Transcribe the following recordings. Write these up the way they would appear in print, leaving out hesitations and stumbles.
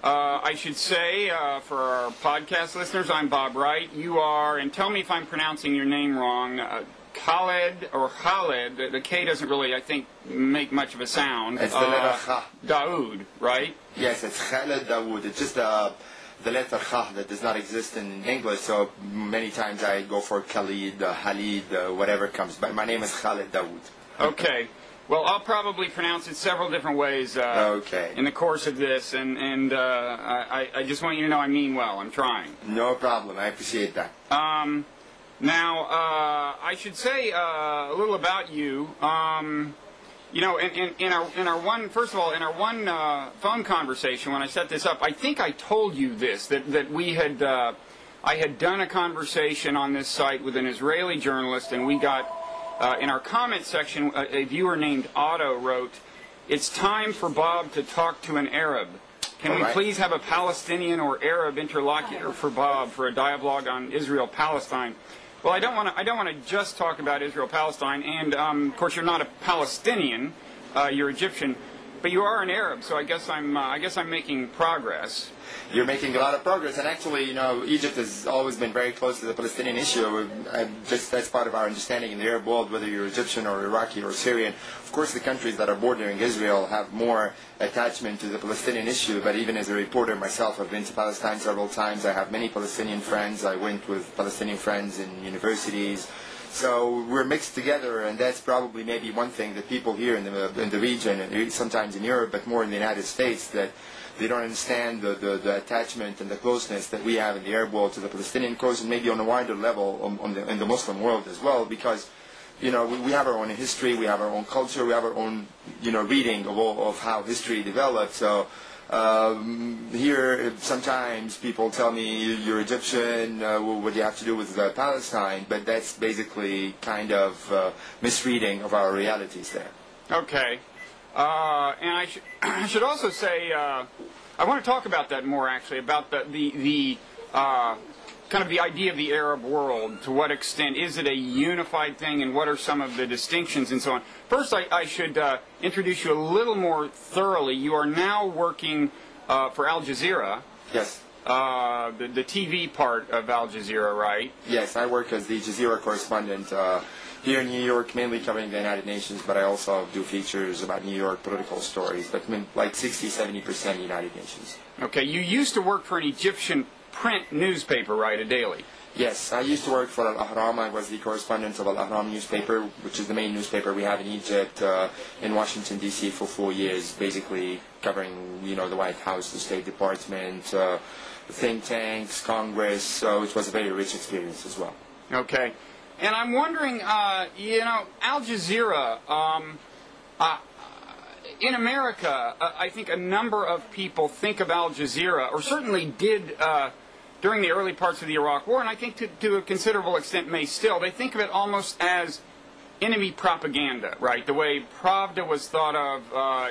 I should say, for our podcast listeners, I'm Bob Wright. You are, and tell me if I'm pronouncing your name wrong, Khaled, or Khaled. The K doesn't really, I think, make much of a sound. It's the letter Kha. Dawoud, right? Yes, it's Khaled Dawoud. It's just the letter Kha that does not exist in English, so many times I go for Khalid, Halid, whatever comes. But my name is Khaled Dawoud. Okay. Well, I'll probably pronounce it several different ways in the course of this, and I just want you to know I mean well. I'm trying. No problem. I appreciate that. Now, I should say a little about you. You know, in our one, first of all, in our one phone conversation when I set this up, I think I told you this, that we had I had done a conversation on this site with an Israeli journalist, and we got. In our comment section, a viewer named Otto wrote, "It's time for Bob to talk to an Arab. Can we please have a Palestinian or Arab interlocutor for Bob for a dialogue on Israel-Palestine?" Well, I don't want to just talk about Israel-Palestine, and of course you're not a Palestinian, you're Egyptian, but you are an Arab, so I guess I'm making progress. You're making a lot of progress, and actually, you know, Egypt has always been very close to the Palestinian issue. Just that's part of our understanding in the Arab world, whether you're Egyptian or Iraqi or Syrian. Of course, the countries that are bordering Israel have more attachment to the Palestinian issue, but even as a reporter myself, I've been to Palestine several times. I have many Palestinian friends. I went with Palestinian friends in universities. So we're mixed together, and that's probably maybe one thing that people here in the region, and sometimes in Europe, but more in the United States, that they don't understand the attachment and the closeness that we have in the Arab world to the Palestinian cause, and maybe on a wider level in the Muslim world as well, because you know we have our own history, we have our own culture, we have our own reading of how history developed. So here sometimes people tell me you're Egyptian, what do you have to do with Palestine? But that's basically kind of misreading of our realities there. Okay. And I should also say I want to talk about that more, actually, about the kind of the idea of the Arab world. To what extent is it a unified thing, and what are some of the distinctions and so on? First, I should introduce you a little more thoroughly. You are now working for Al Jazeera. Yes. The TV part of Al Jazeera, right? Yes, I work as the Jazeera correspondent here in New York, mainly covering the United Nations, but I also do features about New York political stories, but like 60-70% United Nations. Okay, you used to work for an Egyptian print newspaper, right, a daily? Yes, I used to work for Al-Ahram. I was the correspondent of Al-Ahram newspaper, which is the main newspaper we have in Egypt, in Washington, D.C. for 4 years, basically covering, the White House, the State Department, think tanks, Congress, so it was a very rich experience as well. Okay. And I'm wondering, Al Jazeera, in America, I think a number of people think of Al Jazeera, or certainly did during the early parts of the Iraq War, and I think to a considerable extent may still, they think of it almost as enemy propaganda, right? The way Pravda was thought of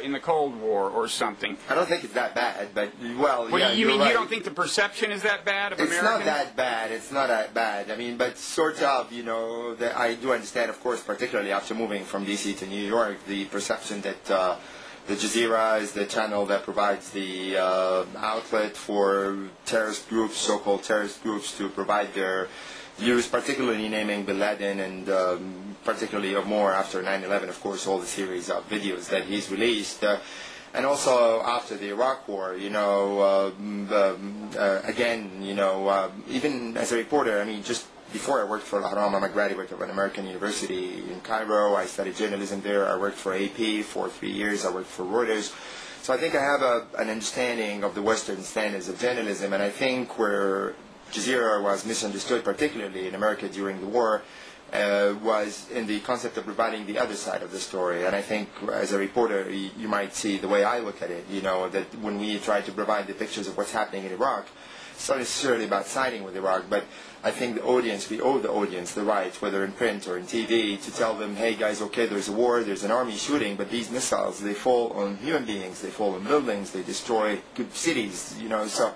in the Cold War or something. I don't think it's that bad, but, yeah, you mean right. You don't think the perception is that bad of Americans? It's not that bad. It's not that bad. I mean, but sort of, that I do understand, of course, particularly after moving from D.C. to New York, the perception that the Jazeera is the channel that provides the outlet for terrorist groups, so-called terrorist groups, to provide their views, particularly naming Bin Laden and particularly more after 9/11, of course, all the series of videos that he's released. And also after the Iraq War, again, even as a reporter, I mean, just before I worked for Al-Ahram, I'm a graduate of an American university in Cairo. I studied journalism there. I worked for AP for 3 years. I worked for Reuters. So I think I have an understanding of the Western standards of journalism, and I think where Jazeera was misunderstood, particularly in America during the war, was in the concept of providing the other side of the story. And I think as a reporter, you might see the way I look at it, that when we try to provide the pictures of what's happening in Iraq, it's not necessarily about siding with Iraq, but I think we owe the audience the right, whether in print or in TV, to tell them, hey guys, okay, there's a war, there's an army shooting, but these missiles, they fall on human beings, they fall on buildings, they destroy good cities, so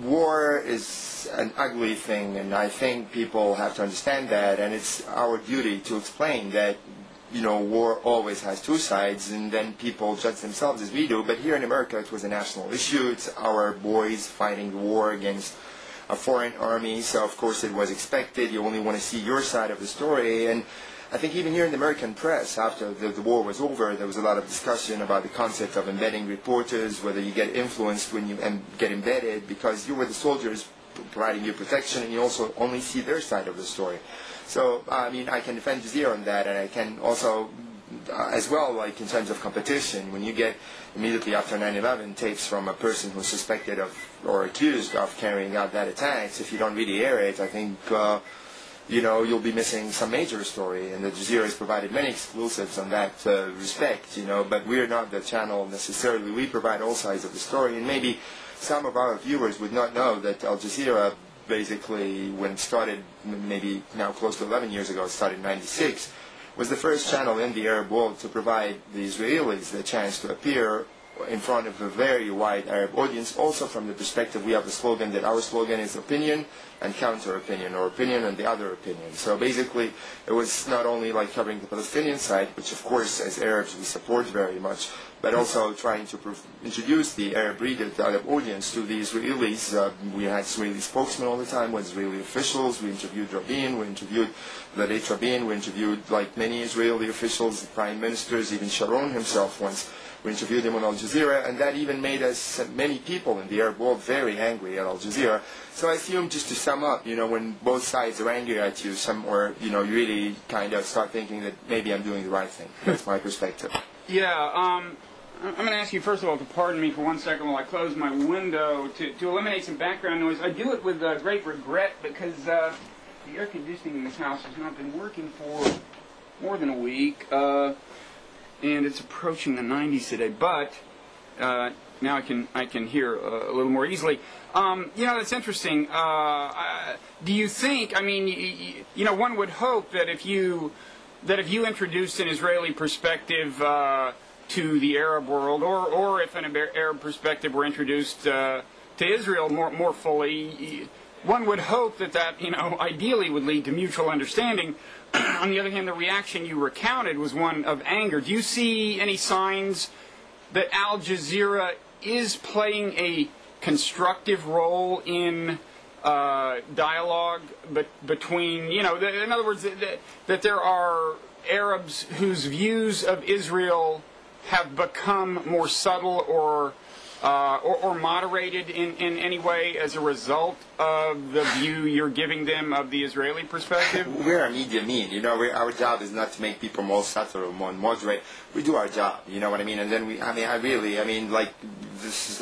war is an ugly thing, and I think people have to understand that, and it's our duty to explain that war always has two sides, and then people judge themselves as we do. But here in America, it was a national issue. It's our boys fighting the war against a foreign army, so of course it was expected. You only want to see your side of the story. And I think even here in the American press, after the war was over, there was a lot of discussion about the concept of embedding reporters, whether you get influenced when you get embedded, because you were the soldiers providing you protection, and you also only see their side of the story. So, I mean, I can defend Jazeera on that, and I can also, as well, like in terms of competition, when you get immediately after 9/11 tapes from a person who's suspected of or accused of carrying out that attacks, if you don't really air it, I think, you'll be missing some major story. And the Jazeera has provided many exclusives on that respect, but we're not the channel necessarily. We provide all sides of the story, and maybe some of our viewers would not know that Al Jazeera, basically, when it started, maybe now close to 11 years ago, it started in 96, was the first channel in the Arab world to provide the Israelis the chance to appear in front of a very wide Arab audience. Also from the perspective, we have the slogan that our slogan is opinion and counter-opinion, or opinion and the other opinion. So basically, it was not only like covering the Palestinian side, which of course as Arabs we support very much, but also trying to introduce the Arab reader, the Arab audience, to the Israelis. We had Israeli spokesmen all the time with Israeli officials. We interviewed Rabin, we interviewed Rabin, we interviewed like many Israeli officials, prime ministers, even Sharon himself once. We interviewed him on Al Jazeera, and that even made us, many people in the Arab world, very angry at Al Jazeera. So I assume, just to sum up, when both sides are angry at you, you really kind of start thinking that maybe I'm doing the right thing. That's my perspective. Yeah, I'm going to ask you, first of all, to pardon me for 1 second while I close my window to eliminate some background noise. I do it with great regret because the air conditioning in this house has not been working for more than a week. And it's approaching the 90s today, but now I can hear a little more easily. That's interesting. Do you think? I mean, one would hope that if you introduced an Israeli perspective to the Arab world, or if an Arab perspective were introduced to Israel more fully, one would hope that ideally would lead to mutual understanding. On the other hand, the reaction you recounted was one of anger. Do you see any signs that Al Jazeera is playing a constructive role in dialogue between, in other words, that there are Arabs whose views of Israel have become more subtle or moderated in any way as a result of the view you're giving them of the Israeli perspective? We're a media mean, our job is not to make people more subtle or more moderate. We do our job, you know what I mean? And then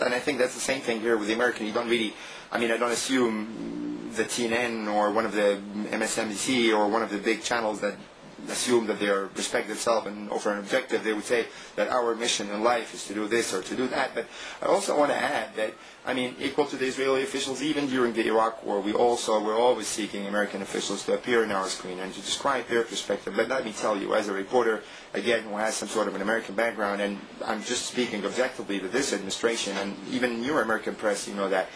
and I think that's the same thing here with the American. You don't really, I don't assume the TNN or one of the MSNBC or one of the big channels that assume that they respect themselves and offer an objective. They would say that our mission in life is to do this or to do that. But I also want to add that, equal to the Israeli officials, even during the Iraq War, we're always seeking American officials to appear in our screen and to describe their perspective. But let me tell you, as a reporter, again, who has some sort of an American background, and I'm just speaking objectively to this administration, and even in your American press, you know that,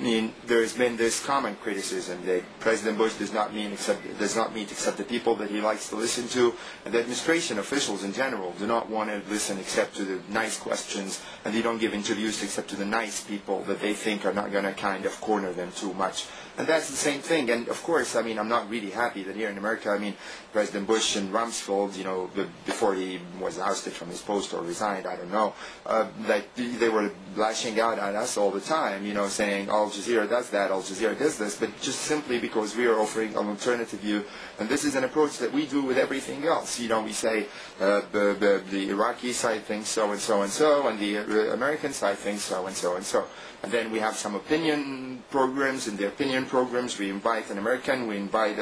there has been this common criticism that President Bush does not meet except the people that he likes to listen to, and the administration officials in general do not want to listen except to the nice questions, and they don't give interviews except to the nice people that they think are not going to kind of corner them too much. And that's the same thing. And of course, I'm not really happy that here in America, President Bush and Rumsfeld, before he was ousted from his post or resigned, I don't know, that they were lashing out at us all the time, saying Al Jazeera does that, Al Jazeera does this, but just simply because we are offering an alternative view. And this is an approach that we do with everything else. We say the Iraqi side thinks so and so and so, and the American side thinks so and so and so. And then we have some opinion programs. In the opinion programs, we invite an American, we invite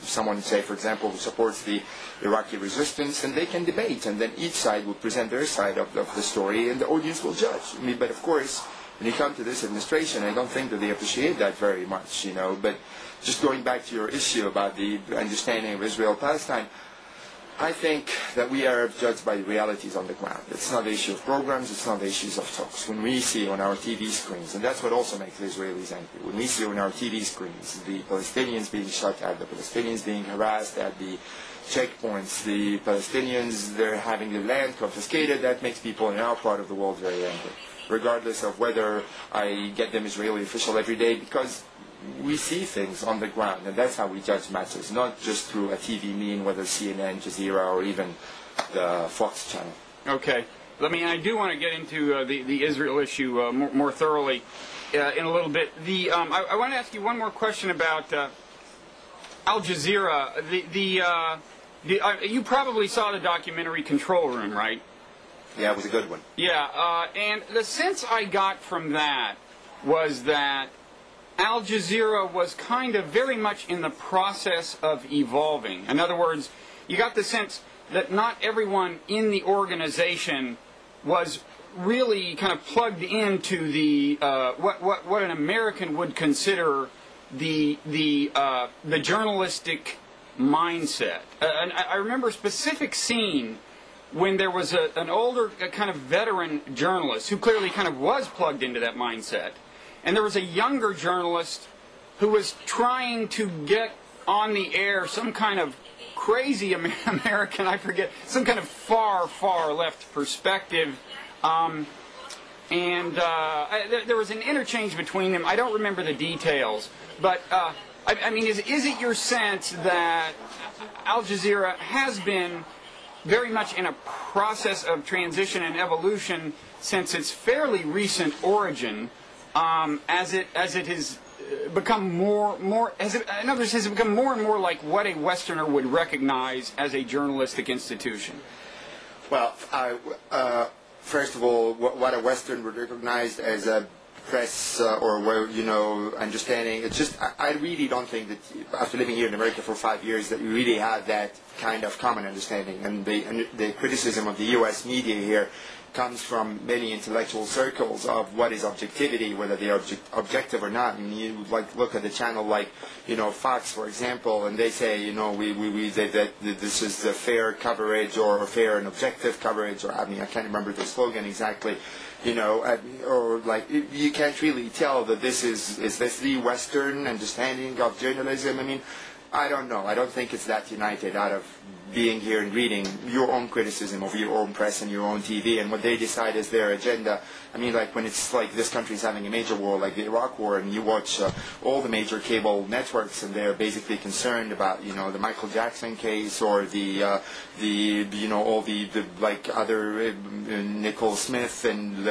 someone, say, for example, who supports the Iraqi resistance, and they can debate. And then each side will present their side of the story, and the audience will judge. But of course, when you come to this administration, I don't think that they appreciate that very much, But just going back to your issue about the understanding of Israel-Palestine, I think that we are judged by the realities on the ground. It's not the issue of programs, it's not the issues of talks. When we see on our TV screens, and that's what also makes the Israelis angry, when we see on our TV screens the Palestinians being shot at, the Palestinians being harassed at, the checkpoints. The Palestinians, they're having their land confiscated. That makes people in our part of the world very angry, regardless of whether I get them Israeli official every day, because we see things on the ground, and that's how we judge matters, not just through a TV mean, whether CNN, Jazeera, or even the Fox channel. Okay. I do want to get into the Israel issue more thoroughly in a little bit. I want to ask you one more question about Al Jazeera. You probably saw the documentary Control Room, right? Yeah, it was a good one. Yeah, and the sense I got from that was that Al Jazeera was kind of very much in the process of evolving. In other words, you got the sense that not everyone in the organization was really kind of plugged into the what an American would consider the journalistic mindset. And I remember a specific scene when there was an older kind of veteran journalist who clearly kind of was plugged into that mindset. And there was a younger journalist who was trying to get on the air some kind of crazy American, I forget, some kind of far, far left perspective. There was an interchange between them. I don't remember the details. But, is it your sense that Al Jazeera has been very much in a process of transition and evolution since its fairly recent origin, as it has become has it become more and more like what a Westerner would recognize as a journalistic institution? Well, first of all, what a Western would recognize as a press understanding. It's just I really don't think that after living here in America for 5 years that we really have that kind of common understanding. And the criticism of the U.S. media here comes from many intellectual circles of what is objectivity, whether they are objective or not. And you look at the channel like Fox, for example, and they say that this is the fair coverage or fair and objective coverage, or I can't remember the slogan exactly. You can't really tell that is this the Western understanding of journalism? I don't know. I don't think it's that united out of being here and reading your own criticism of your own press and your own TV and what they decide is their agenda. When it's like this country's having a major war like the Iraq War, and you watch all the major cable networks, and they're basically concerned about the Michael Jackson case or the all the other Nicole Smith and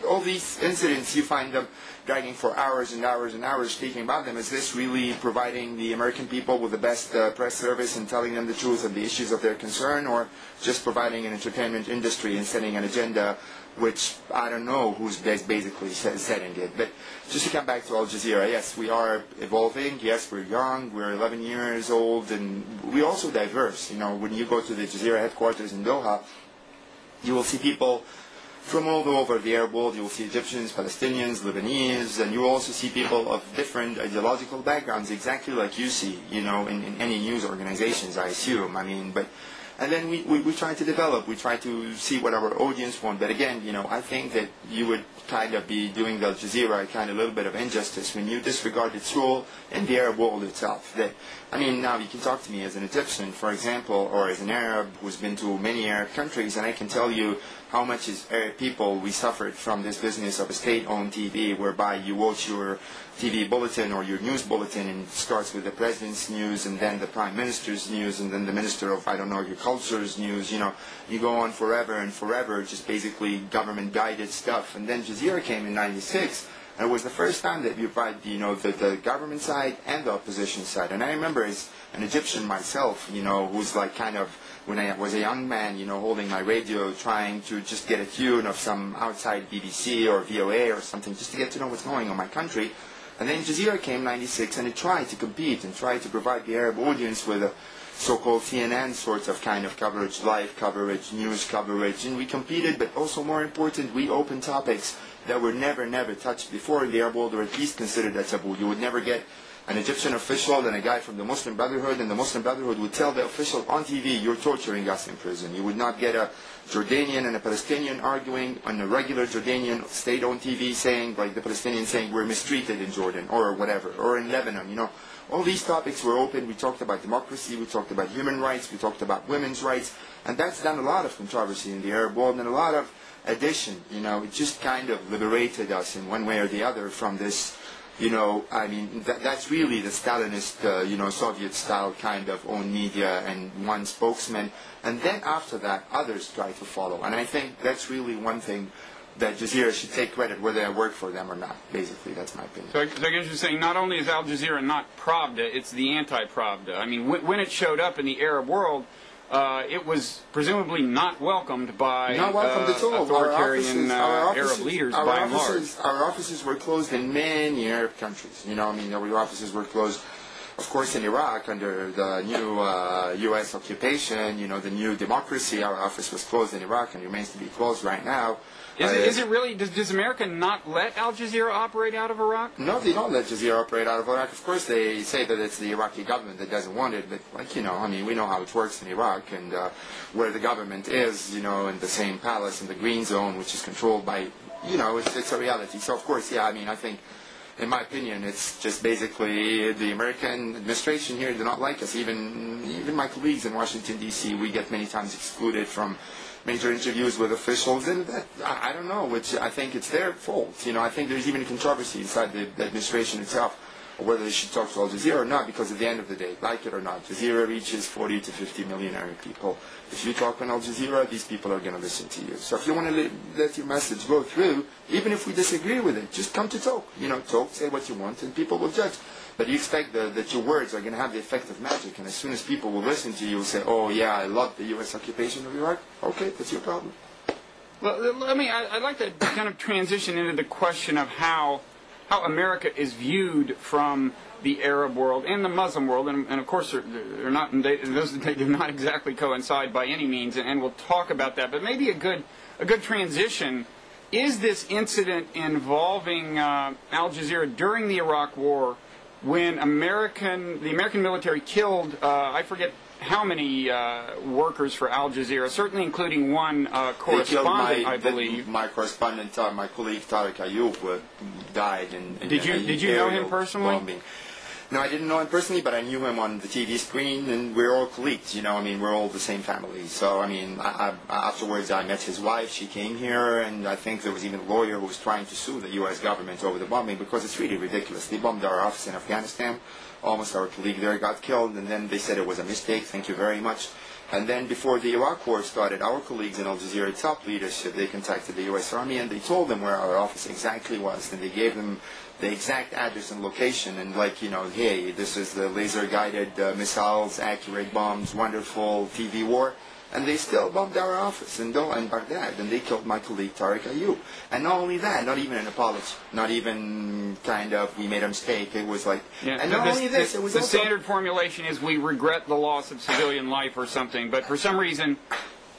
all these incidents. You find them dragging for hours and hours and hours speaking about them. Is this really providing the American people with the best press service and telling them the truth of the issues of their concern, or just providing an entertainment industry and setting an agenda, which I don't know who's basically setting it. But just to come back to Al Jazeera, yes, we are evolving. Yes, we're young. We're 11 years old, and we're also diverse. When you go to the Jazeera headquarters in Doha, you will see people from all over the Arab world. You will see Egyptians, Palestinians, Lebanese, and you will also see people of different ideological backgrounds, exactly like you see, in any news organizations, I assume. And then we try to develop. We try to see what our audience want. But again, I think that you would kind of be doing Al Jazeera a little bit of injustice when you disregard its role in the Arab world itself. Now you can talk to me as an Egyptian, for example, or as an Arab who's been to many Arab countries, and I can tell you how much as Arab people we suffered from this business of a state-owned TV, whereby you watch your TV bulletin or your news bulletin, and it starts with the president's news, and then the prime minister's news, and then the minister of, agriculture's news. You go on forever and forever, just basically government-guided stuff. And then Jazeera came in '96, and it was the first time that you find, the government side and the opposition side. And I remember as an Egyptian myself, who's when I was a young man, holding my radio, trying to just get a tune of some outside BBC or VOA or something, just to get to know what's going on in my country. And then Jazeera came '96, and it tried to compete and tried to provide the Arab audience with a so-called CNN sort of coverage, live coverage, news coverage. And we competed, but also more important, we opened topics that were never touched before in the Arab world, or at least considered a taboo. You would never get an Egyptian official and a guy from the Muslim Brotherhood, and the Muslim Brotherhood would tell the official on TV, you're torturing us in prison. You would not get a Jordanian and a Palestinian arguing on a regular Jordanian state-owned TV saying, like the Palestinians saying, we're mistreated in Jordan, or whatever, or in Lebanon, you know. All these topics were open. We talked about democracy, we talked about human rights, we talked about women's rights, and that's done a lot of controversy in the Arab world and a lot of addition. You know, it just kind of liberated us in one way or the other from this, you know, I mean, that's really the Stalinist, you know, Soviet-style kind of own media and one spokesman. And then after that, others try to follow. And I think that's really one thing that Jazeera should take credit whether I work for them or not. Basically, that's my opinion. So I guess you're saying not only is Al Jazeera not Pravda, it's the anti-Pravda. I mean, when it showed up in the Arab world, it was presumably not welcomed by authoritarian Arab leaders by and large. Our offices were closed in many Arab countries. You know, I mean, our offices were closed, of course, in Iraq under the new U.S. occupation, you know, the new democracy. Our office was closed in Iraq and remains to be closed right now. Is it really, does America not let Al Jazeera operate out of Iraq? No, they don't let Jazeera operate out of Iraq. Of course, they say that it's the Iraqi government that doesn't want it, but, like, you know, I mean, we know how it works in Iraq, and where the government is, you know, in the same palace in the green zone, which is controlled by, you know, it's a reality. So, of course, yeah, I mean, I think, in my opinion, it's just basically the American administration here do not like us. Even my colleagues in Washington, D.C., we get many times excluded from major interviews with officials, and that, I don't know, which I think it's their fault. You know, I think there's even a controversy inside the administration itself, whether they should talk to Al Jazeera or not, because at the end of the day, like it or not, Jazeera reaches 40 to 50 million Arab people. If you talk on Al Jazeera, these people are going to listen to you. So if you want to let your message go through, even if we disagree with it, just come to talk. You know, talk, say what you want, and people will judge. But you expect that your words are going to have the effect of magic, and as soon as people will listen to you, will say, oh yeah, I love the U.S. occupation of Iraq, okay, that's your problem. Well, I'd like to kind of transition into the question of how America is viewed from the Arab world and the Muslim world, and of course they're not, they do not exactly coincide by any means, and we'll talk about that. But maybe a good transition is this incident involving Al Jazeera during the Iraq War, when the American military killed, I forget how many workers for Al Jazeera, certainly including one correspondent, I believe. My correspondent, my colleague Tariq Ayoub, died in Did you know him personally? Bombing. No, I didn't know him personally, but I knew him on the TV screen, and we're all colleagues, you know, I mean, we're all the same family. So, I mean, afterwards I met his wife, she came here, and I think there was even a lawyer who was trying to sue the U.S. government over the bombing, because it's really ridiculous. They bombed our office in Afghanistan, almost our colleague there got killed, and then they said it was a mistake, thank you very much. And then before the Iraq War started, our colleagues in Al Jazeera, top leadership, they contacted the U.S. Army, and they told them where our office exactly was, and they gave them the exact address and location, and like, you know, hey, this is the laser-guided missiles, accurate bombs, wonderful TV war, and they still bombed our office in Baghdad, and they killed my colleague Tariq Ayoub. And not only that, not even an apology, not even kind of, we made a mistake, it was like, yeah, and not only this, it was the also... standard formulation is we regret the loss of civilian life or something, but for some reason,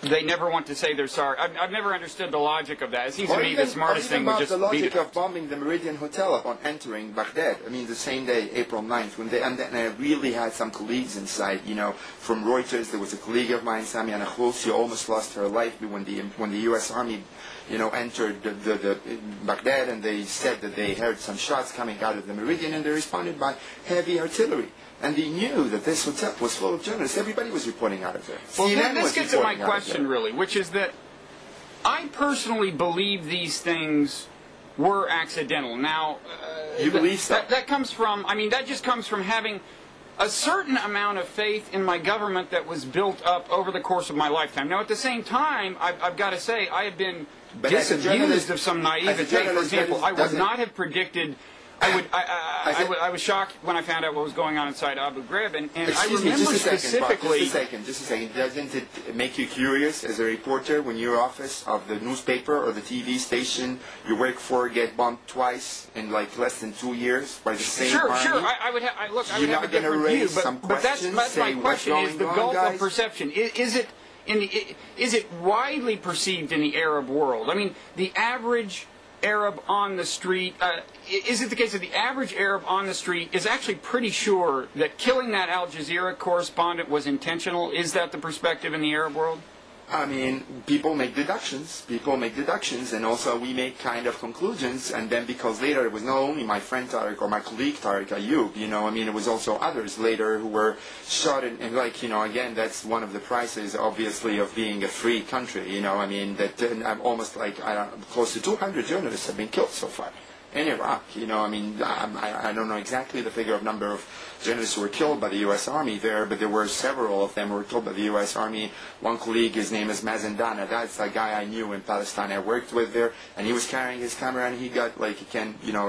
they never want to say they're sorry. I've never understood the logic of that. It seems to me the smartest thing would just the logic be of bombing the Meridian Hotel upon entering Baghdad. I mean, the same day, April 9th, and I really had some colleagues inside, you know, from Reuters. There was a colleague of mine, Samia Nakhoul, she almost lost her life when the U.S. Army, you know, entered the Baghdad, and they said that they heard some shots coming out of the Meridian, and they responded by heavy artillery. And they knew that this hotel was full of journalists. Everybody was reporting out of there. Well, this gets to my question, really, which is that I personally believe these things were accidental. Now, you believe so? That comes from, I mean, that just comes from having a certain amount of faith in my government that was built up over the course of my lifetime. Now, at the same time, I've got to say, I have been disabused of some naivete. For example, I would not have predicted... I was shocked when I found out what was going on inside Abu Ghraib, and I remember specifically... Just a second. Doesn't it make you curious as a reporter when your office of the newspaper or the TV station you work for get bombed twice in like less than 2 years by the same army? Sure. I would have a different view, but that's my question: is the gulf of perception? Is it widely perceived in the Arab world? I mean, the average Arab on the street, is it the case that the average Arab on the street is actually pretty sure that killing that Al Jazeera correspondent was intentional? Is that the perspective in the Arab world? I mean, people make deductions. People make deductions, and also we make kind of conclusions. And then because later it was not only my friend Tariq or my colleague Tariq Ayoub, I mean, it was also others later who were shot. And like, again, that's one of the prices, obviously, of being a free country. I mean, that I'm almost like close to 200 journalists have been killed so far in Iraq. I mean, I don't know exactly the figure of number of journalists who were killed by the U.S. Army there, but there were several of them who were killed by the U.S. Army. One colleague, his name is Mazendana. That's a guy I knew in Palestine. I worked with there, and he was carrying his camera, and he got like a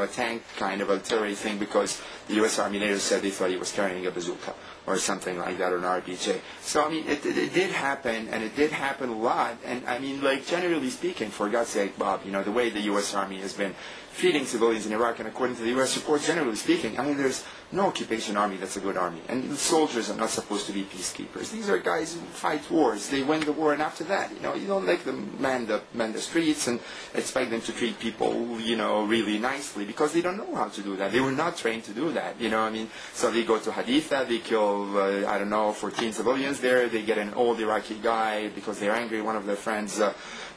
tank kind of artillery thing because the U.S. Army later said they thought he was carrying a bazooka or something like that, or an RPG. So, I mean, it did happen, and it did happen a lot. And, I mean, like, generally speaking, for God's sake, Bob, the way the U.S. Army has been feeding civilians in Iraq, and according to the U.S. reports, generally speaking, I mean, there's no occupation army that's a good army. And the soldiers are not supposed to be peacekeepers. These are guys who fight wars. They win the war, and after that, you don't let them man the streets and expect them to treat people, really nicely, because they don't know how to do that. They were not trained to do that, I mean. So they go to Haditha, they kill, 14 civilians there. They get an old Iraqi guy because they're angry. One of their friends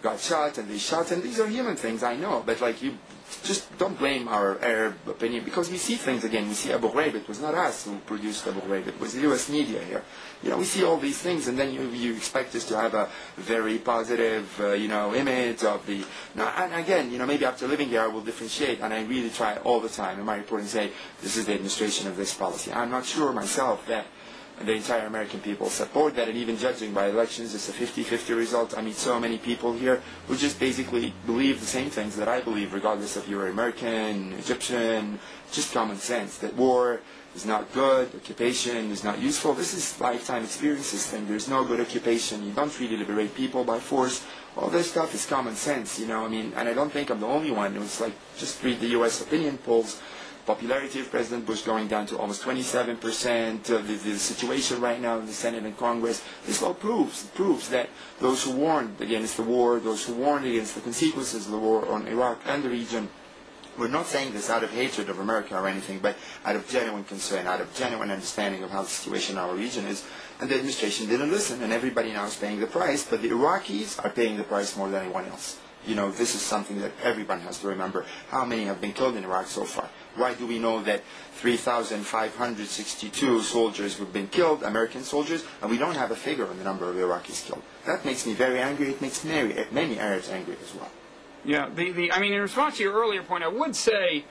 got shot, and they shot. And these are human things, I know. But, like, you just don't blame our Arab opinion, because we see things again. We see Abu Ghraib. It was not us who produced Abu Ghraib. It was the U.S. media here. We see all these things, and then you expect us to have a very positive, image of the. And again, maybe after living here, I will differentiate, and I really try all the time in my reporting to say this is the administration of this policy. I'm not sure myself that the entire American people support that, and even judging by elections, it's a 50-50 result. I meet so many people here who just basically believe the same things that I believe, regardless if you're American, Egyptian, just common sense, that war is not good, occupation is not useful. This is lifetime experiences thing. There's no good occupation. You don't really liberate people by force. All this stuff is common sense, I mean, and I don't think I'm the only one. It was like, just read the U.S. opinion polls. Popularity of President Bush going down to almost 27%. The situation right now in the Senate and Congress, this all proves that those who warned against the war, those who warned against the consequences of the war on Iraq and the region, we're not saying this out of hatred of America or anything, but out of genuine concern, out of genuine understanding of how the situation in our region is. And the administration didn't listen, and everybody now is paying the price, but the Iraqis are paying the price more than anyone else. This is something that everyone has to remember. How many have been killed in Iraq so far? Why do we know that 3,562 soldiers have been killed, American soldiers, and we don't have a figure on the number of Iraqis killed? That makes me very angry. It makes many Arabs angry as well. Yeah, I mean, in response to your earlier point, I would say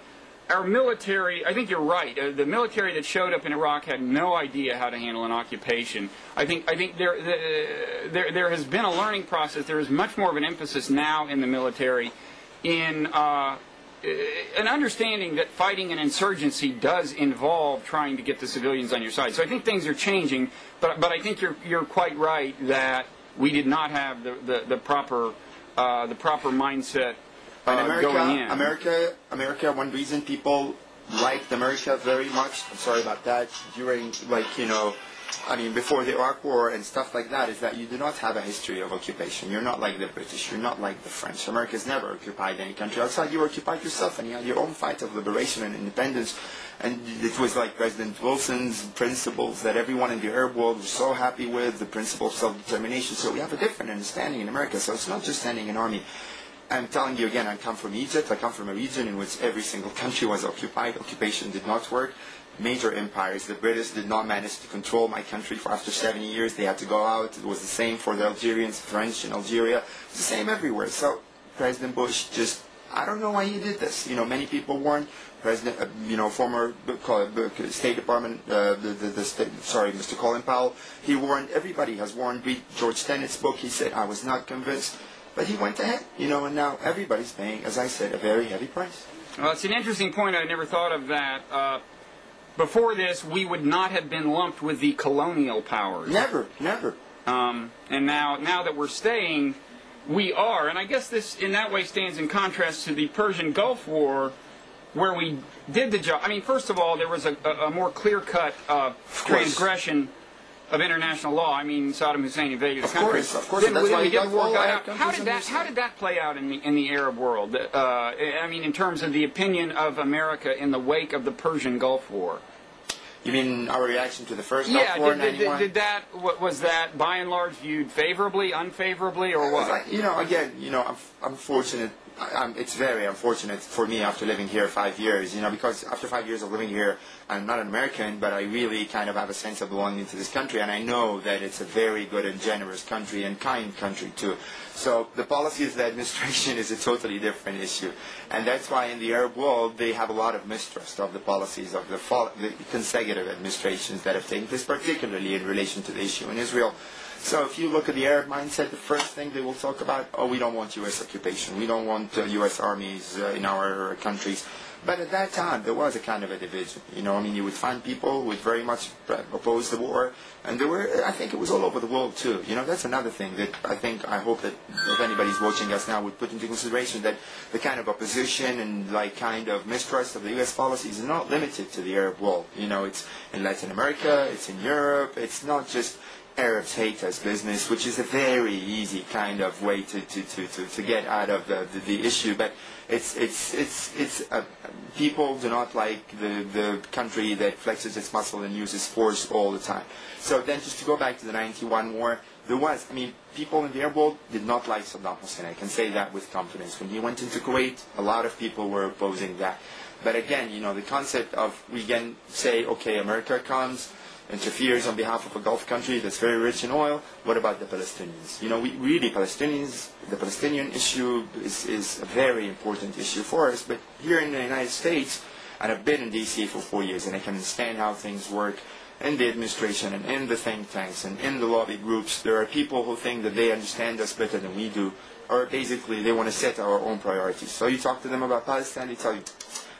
our military, I think you're right. The military that showed up in Iraq had no idea how to handle an occupation. I think there has been a learning process. There is much more of an emphasis now in the military in an understanding that fighting an insurgency does involve trying to get the civilians on your side. So I think things are changing, but I think you're quite right that we did not have the proper mindset going in. America. One reason people liked America very much. I'm sorry about that. During before the Iraq War and stuff like that, is that you do not have a history of occupation. You're not like the British. You're not like the French. America's never occupied any country outside. You occupied yourself, and you had your own fight of liberation and independence. And it was like President Wilson's principles that everyone in the Arab world was so happy with, the principle of self-determination. So we have a different understanding in America. So it's not just sending an army. I'm telling you again, I come from Egypt. I come from a region in which every single country was occupied. Occupation did not work. Major empires. The British did not manage to control my country for after 70 years. They had to go out. It was the same for the Algerians, French in Algeria. It's the same everywhere. So President Bush just, I don't know why he did this. Many people warned. Former State Department, Mr. Colin Powell, he warned. Everybody has warned. Read George Tenet's book. He said, I was not convinced. But he went ahead, and now everybody's paying, as I said, a very heavy price. Well, it's an interesting point. I never thought of that. Before this, we would not have been lumped with the colonial powers. Never. And now that we're staying, we are. And I guess this, in that way, stands in contrast to the Persian Gulf War, where we did the job. I mean, first of all, there was a more clear-cut transgression of international law. I mean, Saddam Hussein invaded the country. Of course. Then That's why we get the war got out. How did that play out in the Arab world? I mean, in terms of the opinion of America in the wake of the Persian Gulf War. You mean our reaction to the first Gulf War in 91? Was that by and large viewed favorably, unfavorably, or what? I'm fortunate. It's very unfortunate for me after living here 5 years, because after 5 years of living here, I'm not an American, but I really kind of have a sense of belonging to this country, and I know that it's a very good and generous country and kind country too. So the policies of the administration is a totally different issue, and that's why in the Arab world they have a lot of mistrust of the policies of the consecutive administrations that have taken place, particularly in relation to the issue in Israel. So if you look at the Arab mindset, the first thing they will talk about, we don't want U.S. occupation. We don't want U.S. armies in our countries. But at that time, there was a kind of a division. You would find people who would very much oppose the war. And I think it was all over the world too. That's another thing that I hope that if anybody's watching us now would put into consideration, that the kind of opposition and kind of mistrust of the U.S. policies is not limited to the Arab world. It's in Latin America, it's in Europe, it's not just Arabs hate us business, which is a very easy kind of way to get out of the issue. But people do not like the country that flexes its muscle and uses force all the time. So then just to go back to the 91 war, people in the Arab world did not like Saddam Hussein. I can say that with confidence. When he went into Kuwait, a lot of people were opposing that. But again, the concept of we can say, okay, America comes, interferes on behalf of a Gulf country that's very rich in oil. What about the Palestinians? The Palestinian issue is a very important issue for us. But here in the United States, and I've been in D.C. for 4 years, and I can understand how things work in the administration and in the think tanks and in the lobby groups. There are people who think that they understand us better than we do, or basically they want to set our own priorities. So you talk to them about Palestine, they tell you,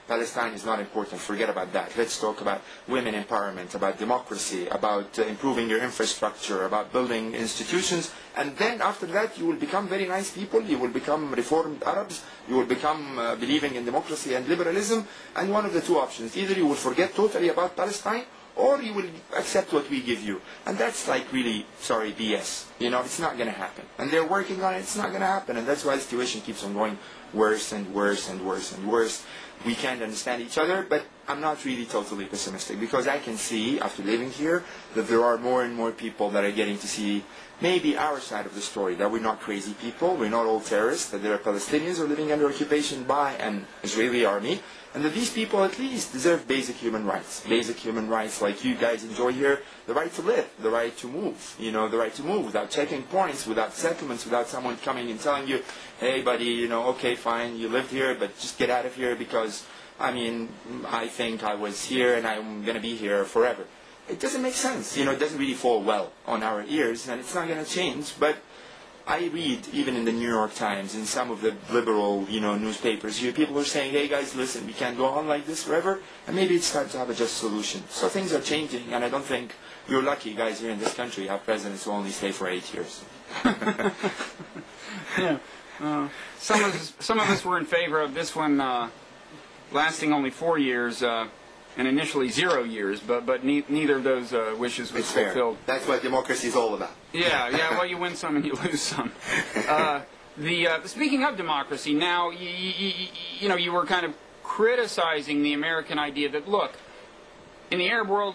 Palestine is not important, forget about that. Let's talk about women empowerment, about democracy, about improving your infrastructure, about building institutions, and then after that you will become very nice people, you will become reformed Arabs, you will become believing in democracy and liberalism, and one of the two options, either you will forget totally about Palestine, or you will accept what we give you. And that's really, BS. It's not going to happen. And they're working on it, it's not going to happen, and that's why the situation keeps on going worse and worse and worse and worse. We can't understand each other, but I'm not really totally pessimistic, because I can see, after living here, that there are more and more people that are getting to see maybe our side of the story, that we're not crazy people, we're not all terrorists, that there are Palestinians who are living under occupation by an Israeli army, and that these people at least deserve basic human rights like you guys enjoy here, the right to live, the right to move, the right to move without checking points, without settlements, without someone coming and telling you, hey buddy, okay, fine, you lived here, but just get out of here because, I think I was here and I'm going to be here forever. It doesn't make sense, it doesn't really fall well on our ears, and it's not going to change, but I read, even in the New York Times, in some of the liberal, newspapers, people are saying, hey guys, listen, we can't go on like this forever, and maybe it's time to have a just solution. So things are changing, and I don't think you're lucky guys here in this country have presidents who only stay for 8 years. Yeah. Some of us were in favor of this one lasting only 4 years, and initially 0 years, but neither of those wishes was fulfilled. That's what democracy is all about. Yeah, well, you win some and you lose some. Speaking of democracy, now, you were kind of criticizing the American idea that, look, in the Arab world,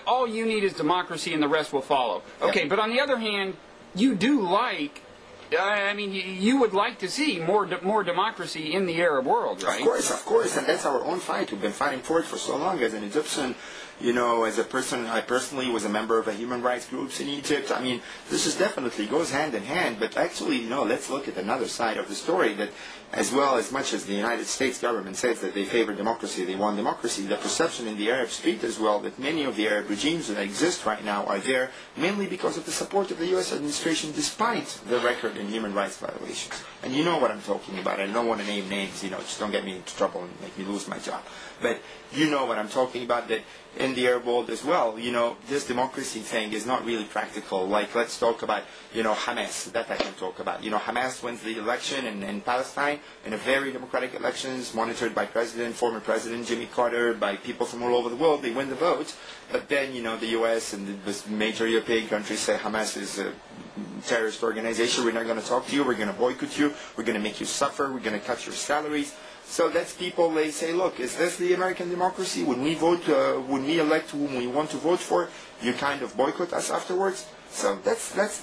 all you need is democracy and the rest will follow. Okay, but on the other hand, you do like, you would like to see more democracy in the Arab world, right? Of course, and that's our own fight. We've been fighting for it for so long. As an Egyptian, as a person, I personally was a member of a human rights groups in Egypt. This definitely goes hand in hand. But actually, let's look at another side of the story. That as much as the United States government says that they favor democracy, they want democracy, the perception in the Arab street as well that many of the Arab regimes that exist right now are there mainly because of the support of the U.S. administration, despite the record in human rights violations. And you know what I'm talking about. I don't want to name names, just don't get me into trouble and make me lose my job. But you know what I'm talking about, that in the Arab world as well, this democracy thing is not really practical. Like, let's talk about, Hamas. That I can talk about. Hamas wins the election in Palestine in a very democratic elections, monitored by former President Jimmy Carter, by people from all over the world. They win the vote. But then, the U.S. and the major European countries say Hamas is a terrorist organization. We're not going to talk to you. We're going to boycott you. We're going to make you suffer. We're going to cut your salaries. So that's people, they say, look, is this the American democracy? When we vote, when we elect whom we want to vote for, you kind of boycott us afterwards? So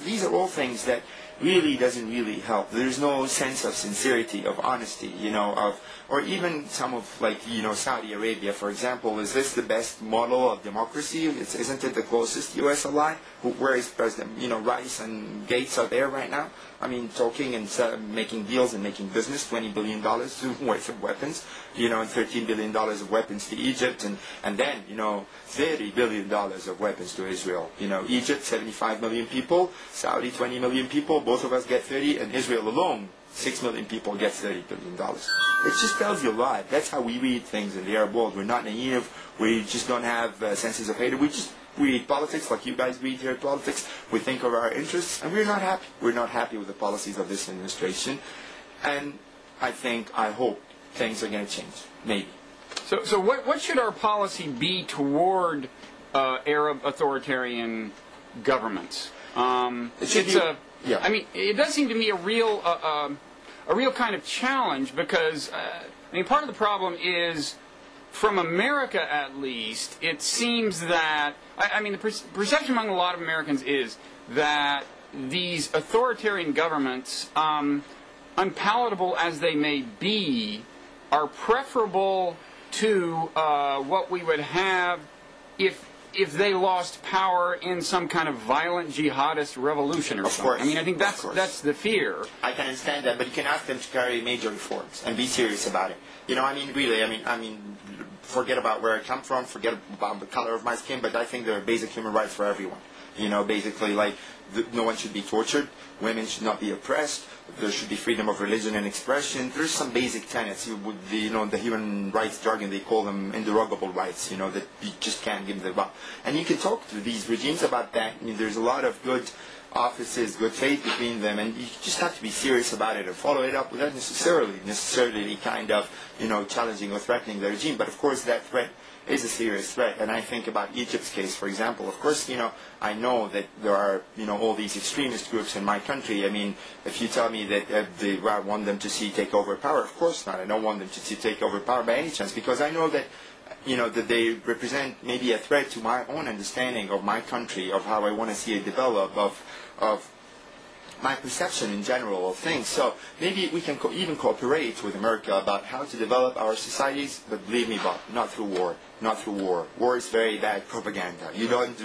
these are all things that really doesn't really help. There's no sense of sincerity, of honesty, or even some of, Saudi Arabia, for example. Is this the best model of democracy? Isn't it the closest U.S. ally? Where is President, Rice and Gates are there right now? I mean, talking and making deals and making business, $20 billion worth of weapons, and $13 billion of weapons to Egypt, and then, $30 billion of weapons to Israel. Egypt, 75 million people, Saudi, 20 million people, both of us get 30, and Israel alone, 6 million people get $30 billion. It just tells you a lot. That's how we read things in the Arab world. We're not naive. We just don't have senses of hatred. We read politics like you guys read here politics. We think of our interests, and we're not happy. We're not happy with the policies of this administration. And I hope things are going to change. Maybe. So what should our policy be toward Arab authoritarian governments? Yeah. I mean, it does seem to me a real kind of challenge because part of the problem is, from America at least, it seems that the perception among a lot of Americans is that these authoritarian governments, unpalatable as they may be, are preferable to what we would have if they lost power in some kind of violent jihadist revolution or something. Course. I think that's the fear. I can understand that, but you can ask them to carry major reforms and be serious about it. Really, forget about where I come from, forget about the color of my skin, but I think there are basic human rights for everyone. Basically, no one should be tortured, women should not be oppressed, there should be freedom of religion and expression. There's some basic tenets. The human rights jargon, they call them inderogable rights, that you just can't give them up. And you can talk to these regimes about that. There's a lot of good offices, good faith between them, and you just have to be serious about it and follow it up without necessarily kind of, challenging or threatening the regime. But of course that threat is a serious threat. And I think about Egypt's case, for example. Of course, I know that there are, all these extremist groups in my country. If you tell me that I want them to take over power, of course not. I don't want them to take over power by any chance, because I know that that they represent maybe a threat to my own understanding of my country, of how I want to see it develop, of my perception in general of things. So maybe we can even cooperate with America about how to develop our societies, but believe me, Bob, not through war. Not through war. War is very bad propaganda. You don't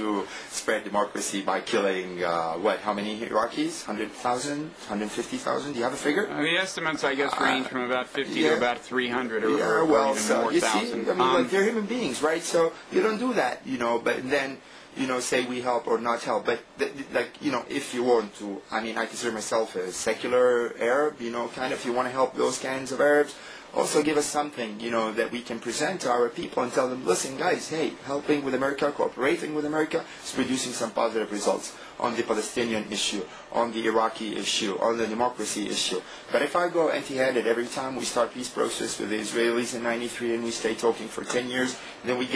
spread democracy by killing, how many Iraqis? 100,000? 150,000? Do you have a figure? The estimates, I guess, range from about 50 to about 300 or even more thousand. They're human beings, right? So you don't do that, but then, say we help or not help. But, if you want to, I consider myself a secular Arab, if you want to help those kinds of Arabs, also give us something, that we can present to our people and tell them, listen, guys, hey, helping with America, cooperating with America is producing some positive results on the Palestinian issue, on the Iraqi issue, on the democracy issue. But if I go empty-handed every time we start peace process with the Israelis in '93 and we stay talking for 10 years, then we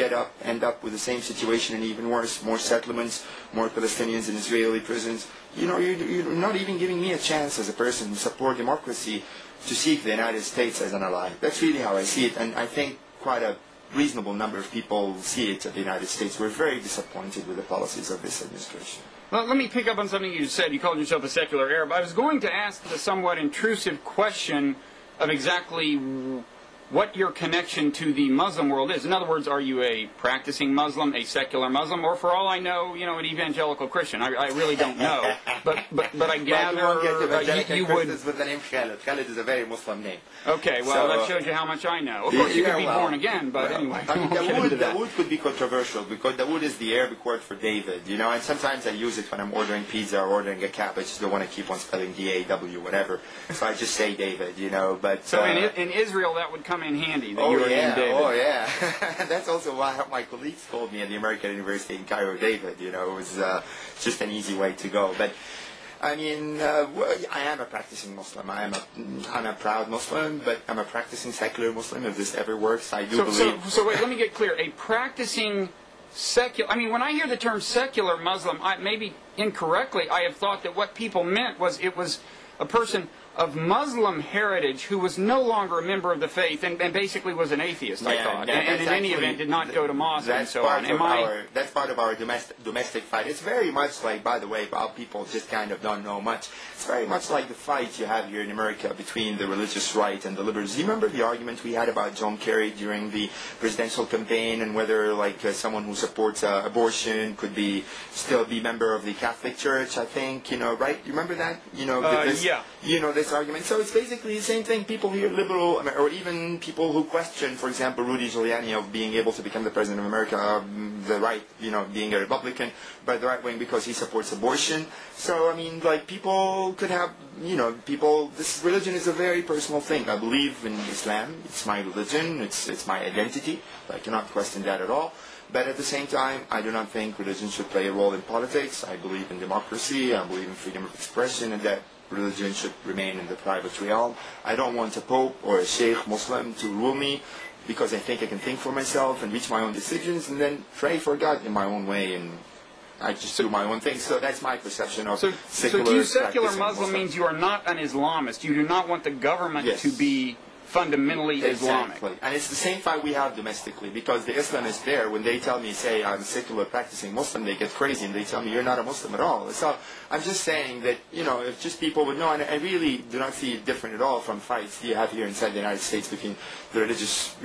end up with the same situation and even worse, more settlements, more Palestinians in Israeli prisons. You're not even giving me a chance as a person who support democracy to seek the United States as an ally. That's really how I see it, and I think quite a reasonable number of people see it at the United States. We're very disappointed with the policies of this administration. Well, let me pick up on something you said. You called yourself a secular Arab. I was going to ask the somewhat intrusive question of exactly what your connection to the Muslim world is. In other words, are you a practicing Muslim, a secular Muslim, or for all I know, an evangelical Christian? I really don't know. But I gather you would. With the name Khaled. Khaled is a very Muslim name. Okay, well, that shows you how much I know. Of course, you could be born again, but anyway. Dawoud could be controversial because Dawoud is the Arabic word for David, and sometimes I use it when I'm ordering pizza or ordering a cab. I just don't want to keep on spelling D-A-W, whatever. So I just say David, but... So in Israel, that would come come in handy that you were named David. Oh yeah, that's also why my colleagues called me at the American University in Cairo David. You know, it was just an easy way to go. But I mean, I am a practicing Muslim. I'm a proud Muslim, but I'm a practicing secular Muslim. If this ever works, I do believe. So wait, let me get clear. A practicing secular. I mean, when I hear the term secular Muslim, maybe incorrectly, I have thought that what people meant was it was a person of Muslim heritage who was no longer a member of the faith and basically was an atheist, I thought. And in any event did not go to mosque and so on. That's part of our domestic fight. It's very much like, by the way, Bob, people just kind of don't know much. It's very much like the fight you have here in America between the religious right and the liberals. Do you remember the argument we had about John Kerry during the presidential campaign and whether like someone who supports abortion could still be member of the Catholic Church, I think, right? You remember that? This argument. So it's basically the same thing. People here, liberal, or even people who question, for example, Rudy Giuliani of being able to become the president of America, the right, being a Republican, by the right wing because he supports abortion. So, I mean, like, people could have, this religion is a very personal thing. I believe in Islam. It's my religion. It's my identity. I cannot question that at all. But at the same time, I do not think religion should play a role in politics. I believe in democracy. I believe in freedom of expression, and that religion should remain in the private realm. I don't want a pope or a sheikh Muslim to rule me because I think I can think for myself and reach my own decisions and then pray for God in my own way, and I just do my own thing. So that's my perception of secular. So to you, secular Muslim means you are not an Islamist. You do not want the government to be fundamentally Islamic. Exactly. And it's the same fight we have domestically, because the Islamists there, when they tell me, say, I'm a secular practicing Muslim, they get crazy and they tell me, you're not a Muslim at all. So I'm just saying that, if just people would know, and I really do not see it different at all from fights you have here inside the United States between the religious,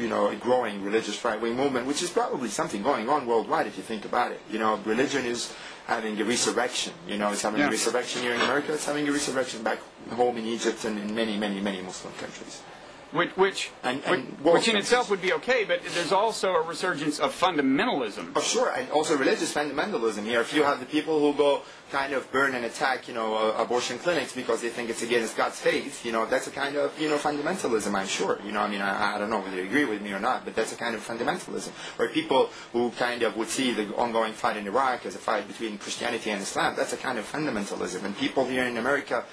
growing religious right-wing movement, which is probably something going on worldwide if you think about it. Religion is having a resurrection. It's having a resurrection here in America. It's having a resurrection back home in Egypt and in many, many, many Muslim countries. Which in itself would be okay, but there's also a resurgence of fundamentalism. Oh, sure, and also religious fundamentalism here. If you have the people who go kind of burn and attack, abortion clinics because they think it's against God's faith, that's a kind of, fundamentalism, I'm sure. I don't know whether you agree with me or not, but that's a kind of fundamentalism. Or people who kind of would see the ongoing fight in Iraq as a fight between Christianity and Islam, that's a kind of fundamentalism. And people here in America,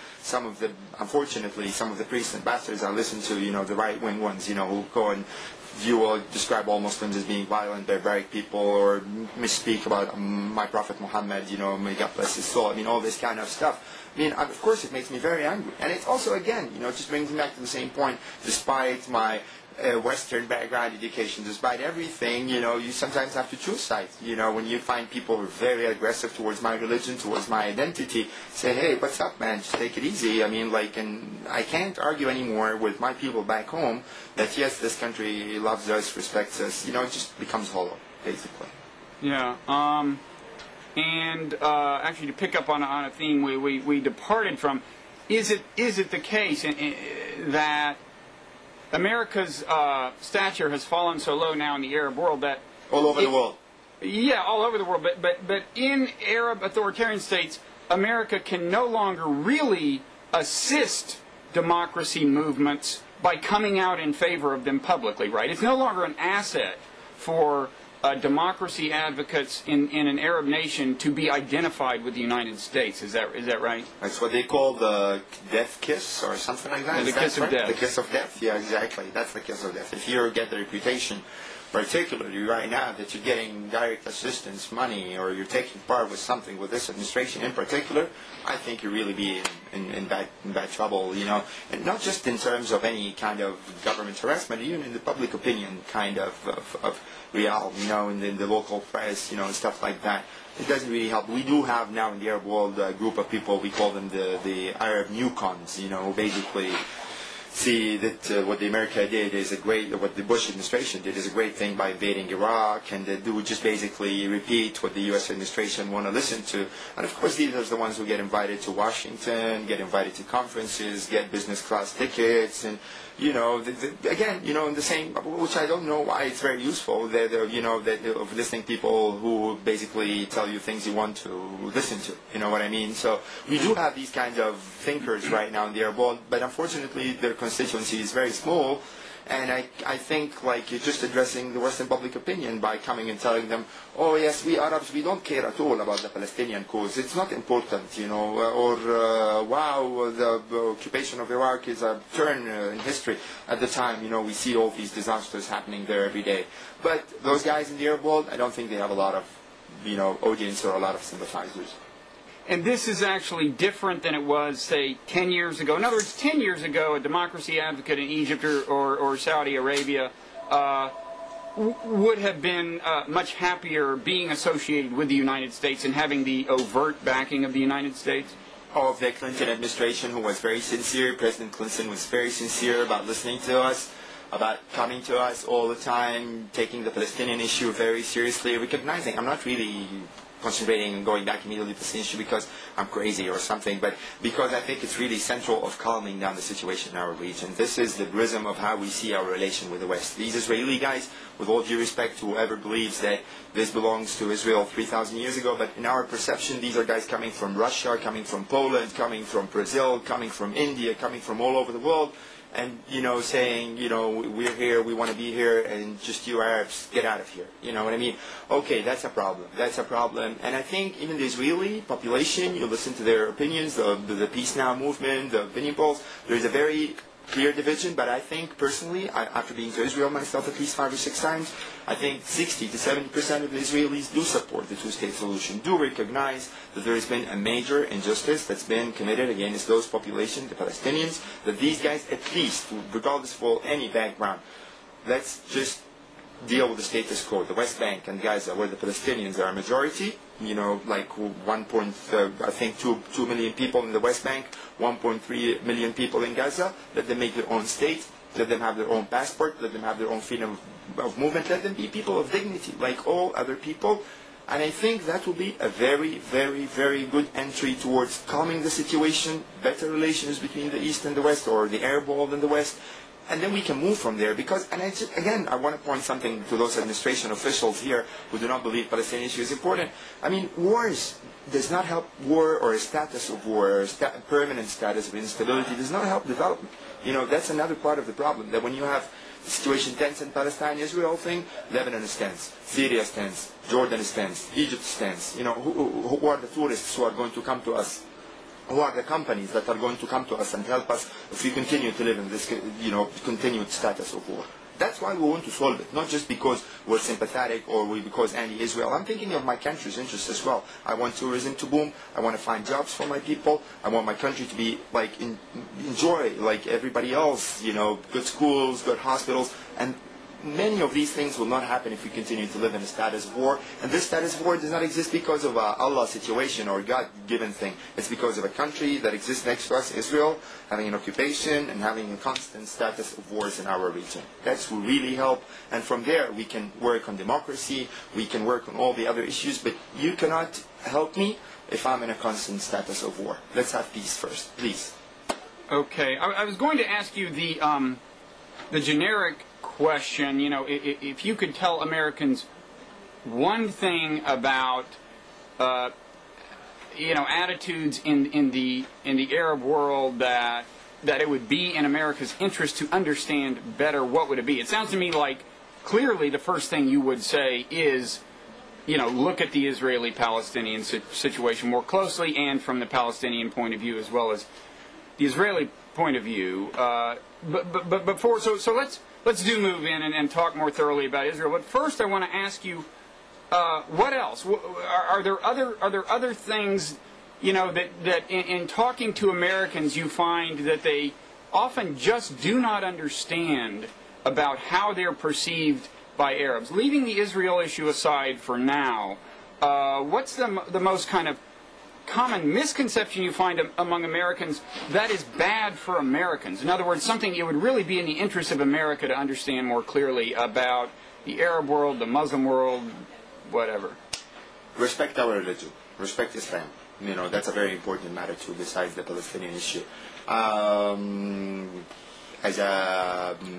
unfortunately, some of the priests and pastors I listen to, the right-wing ones, who go and describe all Muslims as being violent, barbaric people, or misspeak about my Prophet Muhammad, may God bless his soul. All this kind of stuff. Of course it makes me very angry. And it's also, again, it just brings me back to the same point. Despite my Western background education, despite everything, you sometimes have to choose sides. When you find people who are very aggressive towards my religion, towards my identity, say, hey, what's up, man? Just take it easy. And I can't argue anymore with my people back home that, yes, this country loves us, respects us. It just becomes hollow, basically. Yeah. Actually, to pick up on a theme we departed from, is it the case that America's stature has fallen so low now in the Arab world that all over the world? Yeah, all over the world. But in Arab authoritarian states, America can no longer really assist democracy movements by coming out in favor of them publicly, right? It's no longer an asset for democracy advocates in an Arab nation to be identified with the United States. Is that right? That's what they call the death kiss or something like that. The kiss of death. The kiss of death. Yeah, exactly. That's the kiss of death. If you get the reputation, particularly right now, that you're getting direct assistance money or you're taking part with something with this administration in particular, I think you really be in bad trouble, and not just in terms of any kind of government harassment, even in the public opinion kind of realm, in the local press, and stuff like that. It doesn't really help. We do have now in the Arab world a group of people, we call them the Arab newcons, who basically see that what the America did is what the Bush administration did is a great thing by invading Iraq, and they do just basically repeat what the U.S. administration want to listen to. And of course, these are the ones who get invited to Washington, get invited to conferences, get business class tickets, and again, in the same, which I don't know why it's very useful, that of listening to people who basically tell you things you want to listen to. You know what I mean? So we do have these kinds of thinkers right now in the Arab world, but unfortunately their constituency is very small, And I think like you're just addressing the Western public opinion by coming and telling them, oh yes, we Arabs, we don't care at all about the Palestinian cause. It's not important, you know, or wow, the occupation of Iraq is a turn in history. At the time, you know, we see all these disasters happening there every day. But those guys in the Arab world, I don't think they have a lot of, you know, audience or a lot of sympathizers. And this is actually different than it was, say, 10 years ago. In other words, 10 years ago, a democracy advocate in Egypt or Saudi Arabia would have been much happier being associated with the United States and having the overt backing of the United States. Of the Clinton administration, who was very sincere. President Clinton was very sincere about listening to us, about coming to us all the time, taking the Palestinian issue very seriously, recognizing I'm not really concentrating and going back immediately to this issue because I'm crazy or something, but because I think it's really central of calming down the situation in our region. This is the prism of how we see our relation with the West. These Israeli guys, with all due respect to whoever believes that this belongs to Israel 3,000 years ago, but in our perception, these are guys coming from Russia, coming from Poland, coming from Brazil, coming from India, coming from all over the world, and, you know, saying, you know, we're here, we want to be here, and just you Arabs, get out of here. You know what I mean? Okay, that's a problem. That's a problem. And I think even the Israeli population, you listen to their opinions, the Peace Now movement, the opinion polls, there's a very clear division, but I think personally, after being to Israel myself at least 5 or 6 times, I think 60 to 70% of the Israelis do support the two-state solution, do recognize that there has been a major injustice that's been committed against those populations, the Palestinians, that these guys at least, regardless of any background, let's just deal with the status quo, the West Bank and Gaza, where the Palestinians are a majority, you know, like 2 million people in the West Bank, 1.3 million people in Gaza. Let them make their own state, let them have their own passport, let them have their own freedom of movement, let them be people of dignity like all other people. And I think that will be a very, very, very good entry towards calming the situation, better relations between the East and the West, or the Arab world and the West. And then we can move from there, because, and again, I want to point something to those administration officials here who do not believe Palestinian issue is important. I mean, wars does not help, war or a status of war, or a permanent status of instability does not help development. You know, that's another part of the problem, that when you have the situation tense in Palestine, Israel thing, Lebanon is tense, Syria is tense, Jordan is tense, Egypt is tense. You know, who are the tourists who are going to come to us? Who are the companies that are going to come to us and help us if we continue to live in this, you know, continued status of war? That's why we want to solve it, not just because we're sympathetic or because anti-Israel. I'm thinking of my country's interests as well. I want tourism to boom. I want to find jobs for my people. I want my country to be like enjoy like everybody else. You know, good schools, good hospitals, and many of these things will not happen if we continue to live in a status of war. And this status of war does not exist because of a Allah situation or God-given thing. It's because of a country that exists next to us, Israel, having an occupation and having a constant status of wars in our region. That's will really help. And from there, we can work on democracy. We can work on all the other issues. But you cannot help me if I'm in a constant status of war. Let's have peace first, please. Okay. I was going to ask you the generic question, you know, if you could tell Americans one thing about, you know, attitudes in the Arab world that it would be in America's interest to understand better, what would it be? It sounds to me like clearly the first thing you would say is, you know, look at the Israeli-Palestinian situation more closely, and from the Palestinian point of view as well as the Israeli point of view. But before, so let's do move in and talk more thoroughly about Israel. But first, I want to ask you, what else? Are there other things, you know, that in talking to Americans you find that they often just do not understand about how they're perceived by Arabs? Leaving the Israel issue aside for now, what's the most kind of common misconception you find among Americans that is bad for Americans? In other words, something it would really be in the interest of America to understand more clearly about the Arab world, the Muslim world, whatever. Respect our religion. Respect Islam. You know, that's a very important matter too, besides the Palestinian issue.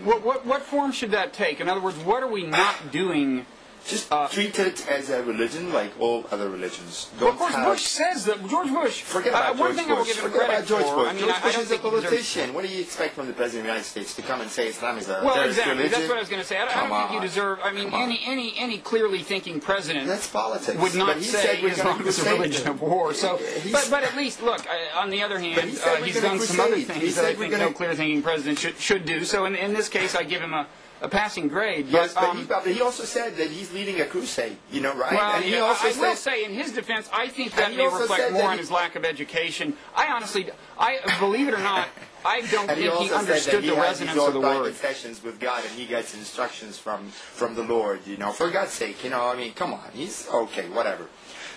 What form should that take? In other words, what are we not doing Just treat it as a religion like all other religions. Well, of course, Bush says that. George Bush. Forget about one George thing I will Bush. give him Forget credit about George for. Bush. I mean, George I Bush don't is a think he deserves- politician. What do you expect from the President of the United States to come and say Islam is a Well, terrorist exactly. religion? That's what I was going to say. I don't think you deserve. I mean, any clearly thinking president That's politics. would not But he say said we're Islam gonna is a crusade religion them. of war. So, He's- but at least look. On the other hand, But he said we're he's gonna done some other crusade. He things that I said we're think gonna- no clear thinking president should do. So in this case, I give him a passing grade. Yes, but, but he also said that he's leading a crusade, right? Well, And he also I will said, say, in his defense, I think that he may also reflect said more that on he- his lack of education. I believe it or not, I don't and think he understood the resonance of the private word. sessions with God, and he gets instructions from the Lord. For God's sake, I mean, come on, he's okay, whatever.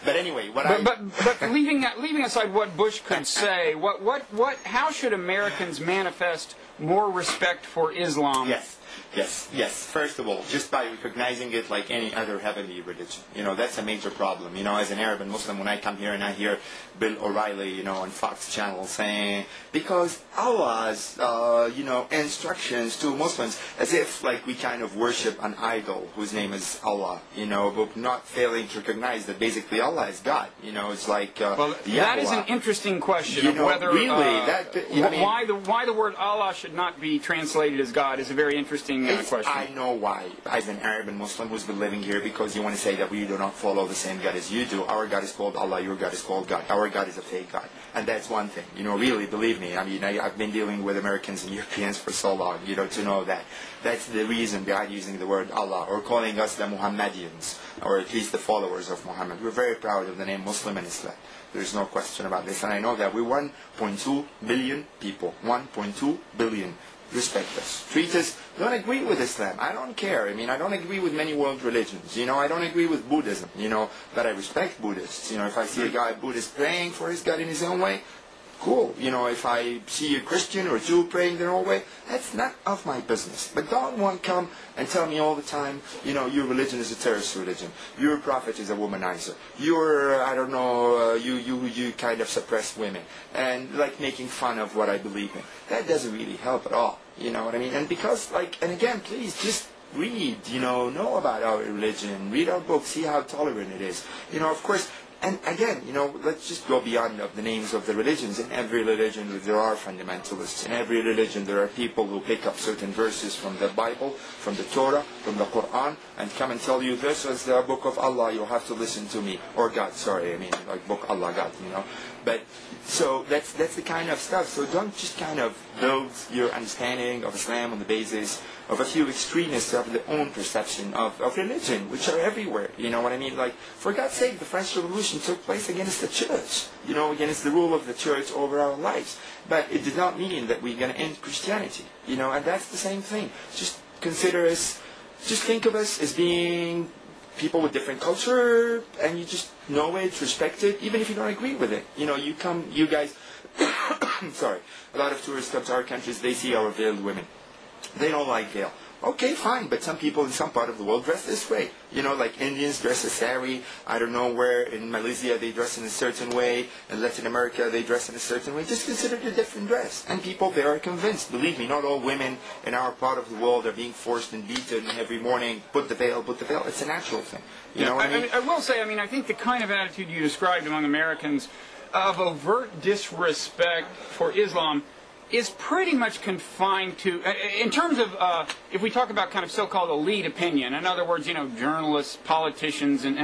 But anyway, but leaving aside what Bush could say, how should Americans manifest more respect for Islam? Yes. First of all, just by recognizing it like any other heavenly religion. That's a major problem. As an Arab and Muslim, when I come here and I hear Bill O'Reilly, on Fox Channel saying, because Allah's, instructions to Muslims, as if like we kind of worship an idol whose name is Allah, but not failing to recognize that basically Allah is God. It's like, that is an interesting question of whether, why the word Allah should not be translated as God is a very interesting question. I know why, as an Arab and Muslim who's been living here, because you want to say that we do not follow the same God as you do. Our God is called Allah, your God is called God. Our God is a fake God. And that's one thing. Really, believe me. I mean, I've been dealing with Americans and Europeans for so long, to know that. That's the reason behind using the word Allah, or calling us the Muhammadians, or at least the followers of Muhammad. We're very proud of the name Muslim and Islam. There's no question about this. And I know that we're 1.2 billion people. 1.2 billion. Respect us. Treat us. Don't agree with Islam. I don't care. I mean, I don't agree with many world religions. I don't agree with Buddhism. But I respect Buddhists. If I see a guy Buddhist praying for his God in his own way, cool. If I see a Christian or a Jew praying their own way, that's not of my business. But don't one come and tell me all the time, your religion is a terrorist religion. Your prophet is a womanizer. You're, I don't know, you kind of suppress women. And like making fun of what I believe in. That doesn't really help at all. You know what I mean? And because and again, please just read, know about our religion. Read our book, see how tolerant it is. Of course. And again, let's just go beyond the names of the religions. In every religion, there are fundamentalists. In every religion, there are people who pick up certain verses from the Bible, from the Torah, from the Quran, and come and tell you, this is the book of Allah, you have to listen to me. Or God, sorry, I mean, like book Allah, God, But, so that's the kind of stuff. So don't just kind of build your understanding of Islam on the basis of a few extremists of their own perception of religion, which are everywhere. You know what I mean? Like, for God's sake, the French Revolution took place against the church, against the rule of the church over our lives. But it did not mean that we're going to end Christianity, and that's the same thing. Just think of us as being people with different culture, and you just know it, respect it, even if you don't agree with it. You guys, sorry, a lot of tourists come to our countries, they see our veiled women. They don't like veil. Okay, fine, but some people in some part of the world dress this way. Like Indians dress a sari. I don't know where in Malaysia they dress in a certain way. In Latin America they dress in a certain way. Just consider it a different dress. And people there are convinced. Believe me, not all women in our part of the world are being forced and beaten every morning. Put the veil, put the veil. It's a natural thing. You know what I mean? I will say, I think the kind of attitude you described among Americans of overt disrespect for Islam is pretty much confined to, in terms of, if we talk about kind of so-called elite opinion, in other words, journalists, politicians, and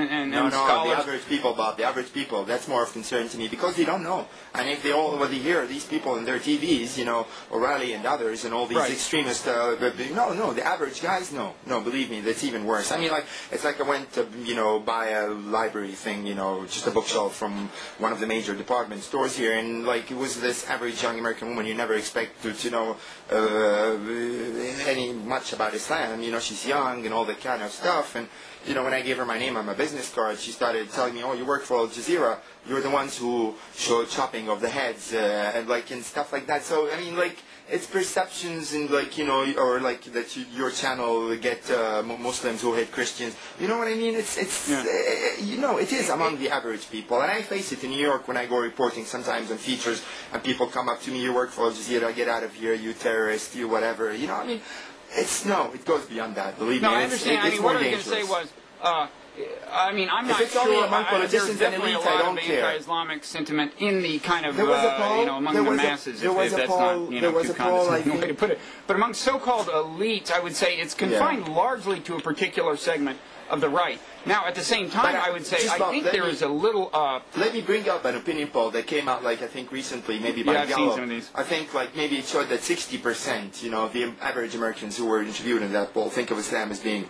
scholars. The average people, Bob, the average people, that's more of concern to me, because they don't know. And if they already hear these people in their TVs, O'Reilly and others, and all these extremists, the average guys, no, believe me, that's even worse. I mean, it's like I went to, buy a library thing, just a bookshelf from one of the major department stores here, and it was this average young American woman you never expect to know any much about Islam. She's young and all that kind of stuff. And when I gave her my name on my business card, she started telling me, "Oh, you work for Al Jazeera. You're the ones who showed chopping of the heads and stuff like that." So I mean, it's perceptions and or that your channel get Muslims who hate Christians. You know what I mean? It is among the average people, and I face it in New York when I go reporting sometimes on features, and people come up to me, "You work for Al Jazeera, get out of here, you terrorist, you whatever." I mean, it goes beyond that. Believe me. I understand. It's what more I was going to say dangerous. was, I mean, I'm not it's sure. only among politicians there's and definitely elites, a I lot don't of care. anti-Islamic sentiment in the kind of, There was a poll, you know, among the masses, if that's not, you know, too condescending way to put it. But among so-called elites, I would say it's confined largely to a particular segment of the right. Now, at the same time, I would say, I think there is a little... let me bring up an opinion poll that came out, like, I think recently, maybe by I've Gallup. seen some of these. I think, like, maybe it showed that 60%, you know, of the average Americans who were interviewed in that poll think of Islam as being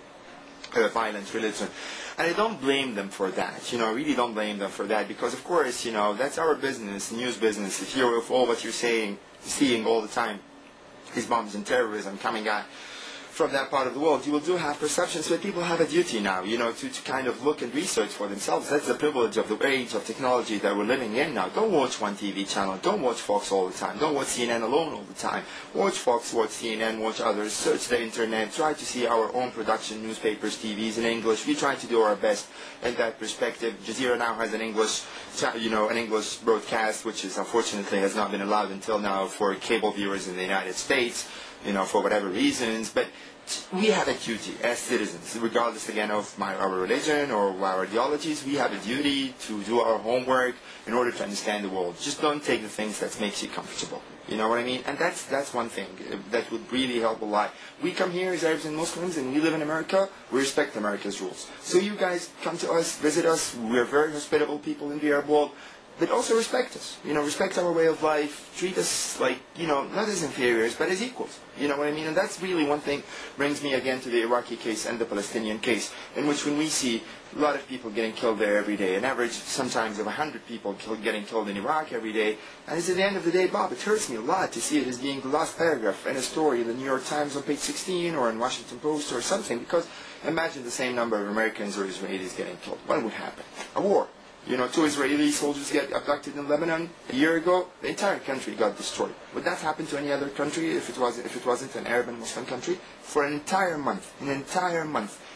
a violent religion. And I don't blame them for that, you know, I really don't blame them for that, because, of course, you know, that's our business, news business. If you're with all what you're seeing all the time, these bombs and terrorism coming out from that part of the world, you do have perceptions, but people have a duty now, you know, to kind of look and research for themselves. That's the privilege of the age of technology that we're living in now. Don't watch one TV channel. Don't watch Fox all the time. Don't watch CNN alone all the time. Watch Fox, watch CNN, watch others. Search the internet. Try to see our own production, newspapers, TVs in English. We try to do our best in that perspective. Jazeera now has an English, you know, an English broadcast, which is unfortunately has not been allowed until now for cable viewers in the United States, you know, for whatever reasons. But we have a duty as citizens, regardless again of our religion or our ideologies. We have a duty to do our homework in order to understand the world. Just don't take the things that makes you comfortable. You know what I mean? And that's one thing that would really help a lot. We come here as Arabs and Muslims, and we live in America. We respect America's rules. So you guys come to us, visit us. We're very hospitable people in the Arab world. But also respect us, you know, respect our way of life, treat us like, you know, not as inferiors, but as equals, you know what I mean? And that's really one thing brings me again to the Iraqi case and the Palestinian case, in which when we see a lot of people getting killed there every day, an average sometimes of 100 people getting killed in Iraq every day, and it's at the end of the day, Bob, it hurts me a lot to see it as being the last paragraph in a story in the New York Times on page 16 or in Washington Post or something, because imagine the same number of Americans or Israelis getting killed. What would happen? A war. You know, 2 Israeli soldiers get abducted in Lebanon a year ago. The entire country got destroyed. Would that happen to any other country if it wasn't an Arab and Muslim country? For an entire month,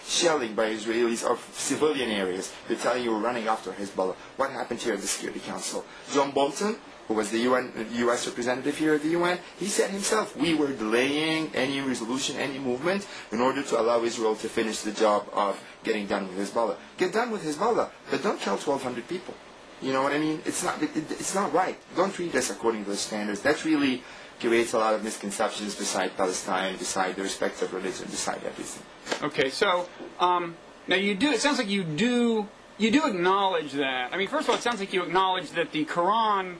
shelling by Israelis of civilian areas. They're telling you we're running after Hezbollah. What happened here at the Security Council? John Bolton, who was the U.S. representative here at the UN, he said himself, we were delaying any resolution, any movement, in order to allow Israel to finish the job of getting done with Hezbollah. Get done with Hezbollah, but don't kill 1,200 people. You know what I mean? It's not right. Don't treat us according to the standards. That really creates a lot of misconceptions beside Palestine, beside the respect of religion, beside everything. Okay, so now you do. It sounds like you do acknowledge that. I mean, first of all, it sounds like you acknowledge that the Quran,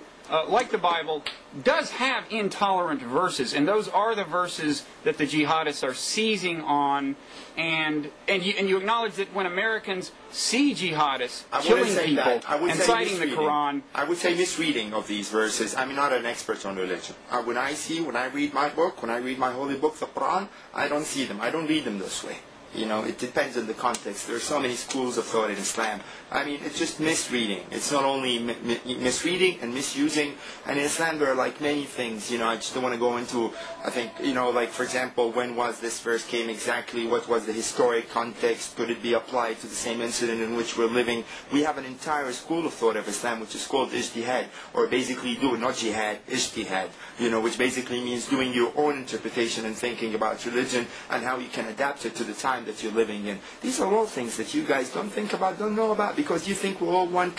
like the Bible, does have intolerant verses, and those are the verses that the jihadists are seizing on, and you acknowledge that when Americans see jihadists killing people and citing the Quran... I would say misreading of these verses. I'm not an expert on religion. When I read my book, when I read my holy book, the Quran, I don't see them. I don't read them this way. You know, it depends on the context. There are so many schools of thought in Islam. I mean, it's just misreading. It's not only misreading and misusing. And in Islam, there are like many things. You know, I just don't want to go into, I think, you know, like, for example, when was this verse came exactly? What was the historic context? Could it be applied to the same incident in which we're living? We have an entire school of thought of Islam, which is called ijtihad, or basically not jihad, ijtihad, you know, which basically means doing your own interpretation and thinking about religion and how you can adapt it to the time that you're living in. These are all things that you guys don't think about, don't know about, because you think we're all one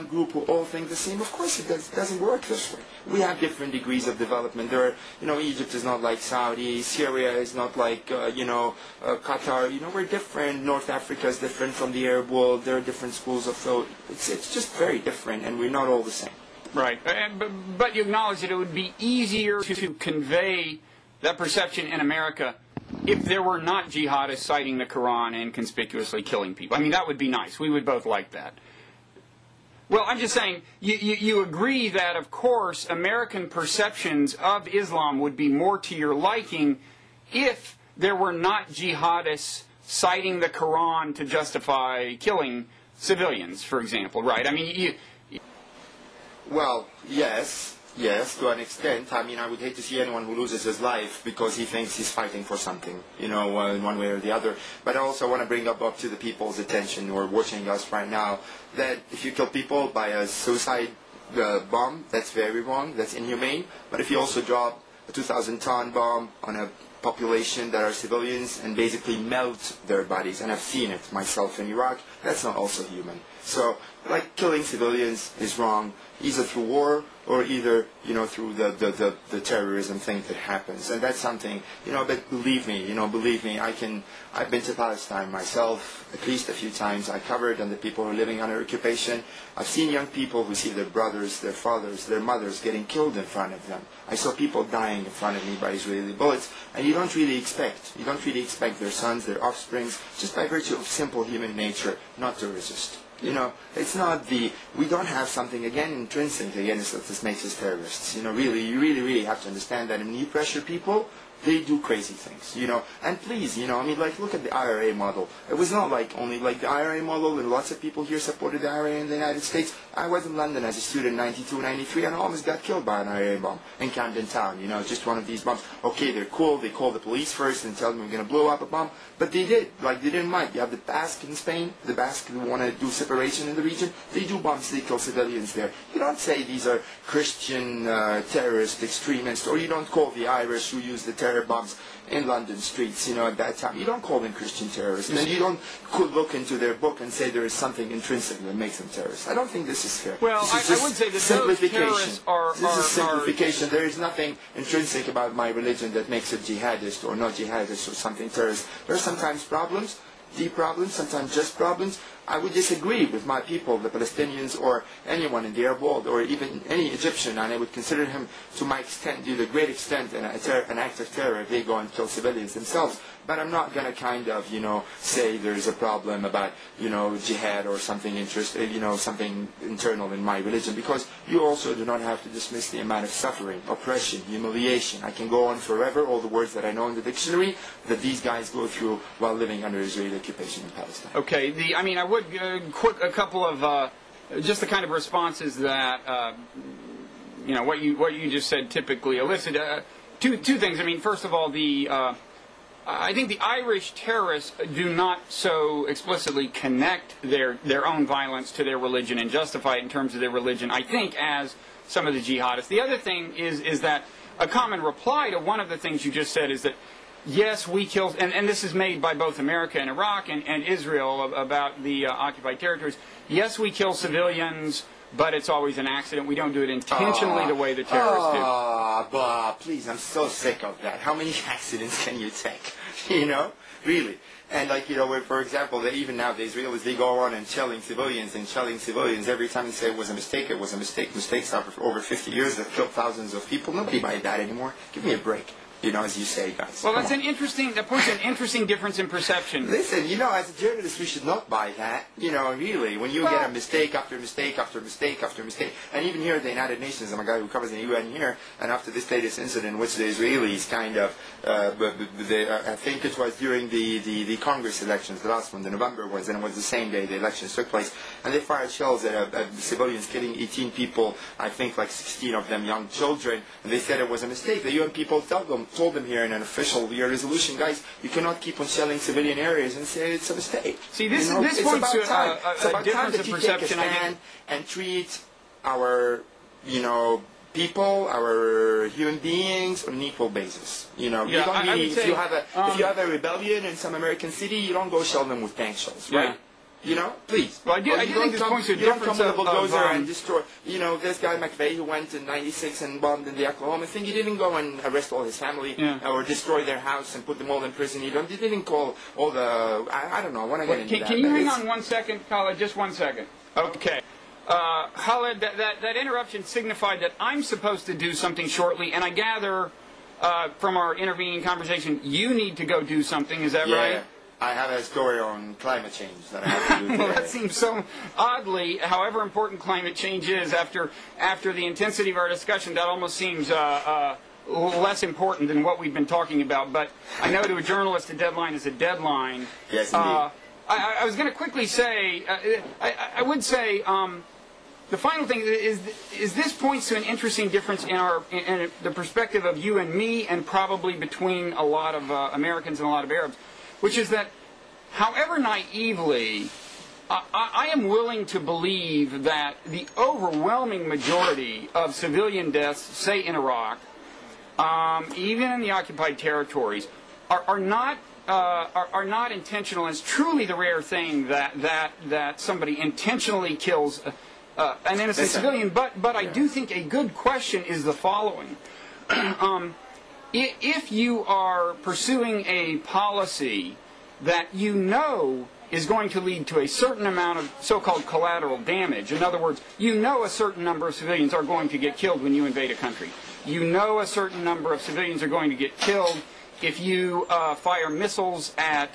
group who all think the same. Of course it doesn't work this way. We have different degrees of development. There are, you know, Egypt is not like Saudi, Syria is not like, Qatar. You know, we're different. North Africa is different from the Arab world. There are different schools of thought. It's just very different, and we're not all the same. Right. But you acknowledge that it would be easier to convey that perception in America if there were not jihadists citing the Quran and conspicuously killing people. I mean, that would be nice. We would both like that. Well, I'm just saying, you agree that, of course, American perceptions of Islam would be more to your liking if there were not jihadists citing the Quran to justify killing civilians, for example, right? I mean, Well, yes, to an extent. I mean, I would hate to see anyone who loses his life because he thinks he's fighting for something, you know, in one way or the other. But I also want to bring up to the people's attention who are watching us right now that if you kill people by a suicide bomb, that's very wrong, that's inhumane. But if you also drop a 2,000-ton bomb on a population that are civilians and basically melt their bodies. And I've seen it myself in Iraq. That's not also human. So, like, killing civilians is wrong, either through war or either, through the terrorism thing that happens. And that's something, but believe me, I've been to Palestine myself at least a few times. I covered on the people who are living under occupation. I've seen young people who see their brothers, their fathers, their mothers getting killed in front of them. I saw people dying in front of me by Israeli bullets, and you don't really expect their sons, their offsprings, just by virtue of simple human nature, not to resist. It's not we don't have something, again, intrinsic against us that makes us terrorists. You really have to understand that when you pressure people, they do crazy things, And please, look at the IRA model. It was not only the IRA model, and lots of people here supported the IRA in the United States. I was in London as a student in 92, 93, and I almost got killed by an IRA bomb in Camden Town, just one of these bombs. Okay, they're cool. They call the police first and tell them we're going to blow up a bomb. But they did. They didn't mind. You have the Basque in Spain. The Basque who want to do separation in the region. They do bombs. They kill civilians there. You don't say these are Christian terrorist extremists, or you don't call the Irish who use the terror bombs in London streets, at that time. You don't call them Christian terrorists. And you don't look into their book and say there is something intrinsic that makes them terrorists. I don't think this is fair. Well, I would say that simplification. Those terrorists this is simplification. There is nothing intrinsic about my religion that makes it jihadist or not jihadist or something terrorist. There are sometimes problems, deep problems, sometimes just problems. I would disagree with my people, the Palestinians, or anyone in the Arab world, or even any Egyptian, and I would consider him, to my extent, to the great extent, an act of terror if they go and kill civilians themselves. But I'm not going to say there's a problem about, jihad or something something internal in my religion, because you also do not have to dismiss the amount of suffering, oppression, humiliation. I can go on forever, all the words that I know in the dictionary, that these guys go through while living under Israeli occupation in Palestine. Okay, I would quote a couple of just the kind of responses that what you just said typically elicit. Two things. First of all, I think the Irish terrorists do not so explicitly connect their own violence to their religion and justify it in terms of their religion, I think, as some of the jihadists. The other thing is that a common reply to one of the things you just said is that, yes, we kill, and this is made by both America and Iraq and Israel about the occupied territories. Yes, we kill civilians, but it's always an accident. We don't do it intentionally the way the terrorists do. Bob, please, I'm so sick of that. How many accidents can you take? Really. And for example, even now the Israelis, they go on and shelling civilians every time they say it was a mistake. Mistakes over 50 years that killed thousands of people. Nobody buys that anymore. Give me a break. As you say, guys. Well, that points an interesting difference in perception. Listen, as a journalist, we should not buy that. Really, when you get a mistake after mistake after mistake after mistake, and even here at the United Nations, I'm a guy who covers the UN here, and after this latest incident, which the Israelis I think it was during the Congress elections, the last one, the November ones, and it was the same day the elections took place, and they fired shells at civilians, killing 18 people, I think 16 of them young children, and they said it was a mistake. The UN people told them here in an official resolution, guys, you cannot keep on shelling civilian areas and say it's a mistake. See, this points to a difference of perception. Take a stand and treat our, people, our human beings on an equal basis. You don't really, if you have a rebellion in some American city, you don't go shell them with tank shells, right? Please. Well, I do think this points to a difference of bulldozer and destroy. This guy McVeigh who went in '96 and bombed in the Oklahoma thing. He didn't go and arrest all his family or destroy their house and put them all in prison. He didn't call all the. I don't know. I want to get into that. Can you hang on 1 second, Khaled? Just 1 second. Okay. Khaled, that interruption signified that I'm supposed to do something shortly, and I gather from our intervening conversation, you need to go do something. Is that right? I have a story on climate change that I have to do today. Well, that seems so oddly, however important climate change is, after the intensity of our discussion, that almost seems less important than what we've been talking about. But I know to a journalist, a deadline is a deadline. Yes, indeed. I was going to quickly say, I would say, the final thing is this points to an interesting difference in the perspective of you and me, and probably between a lot of Americans and a lot of Arabs, which is that, however naively, I am willing to believe that the overwhelming majority of civilian deaths, say in Iraq, even in the occupied territories, are not intentional. And it's truly the rare thing that somebody intentionally kills an innocent civilian. But I do think a good question is the following. If you are pursuing a policy that you know is going to lead to a certain amount of so-called collateral damage, in other words, you know a certain number of civilians are going to get killed when you invade a country. You know a certain number of civilians are going to get killed if you fire missiles at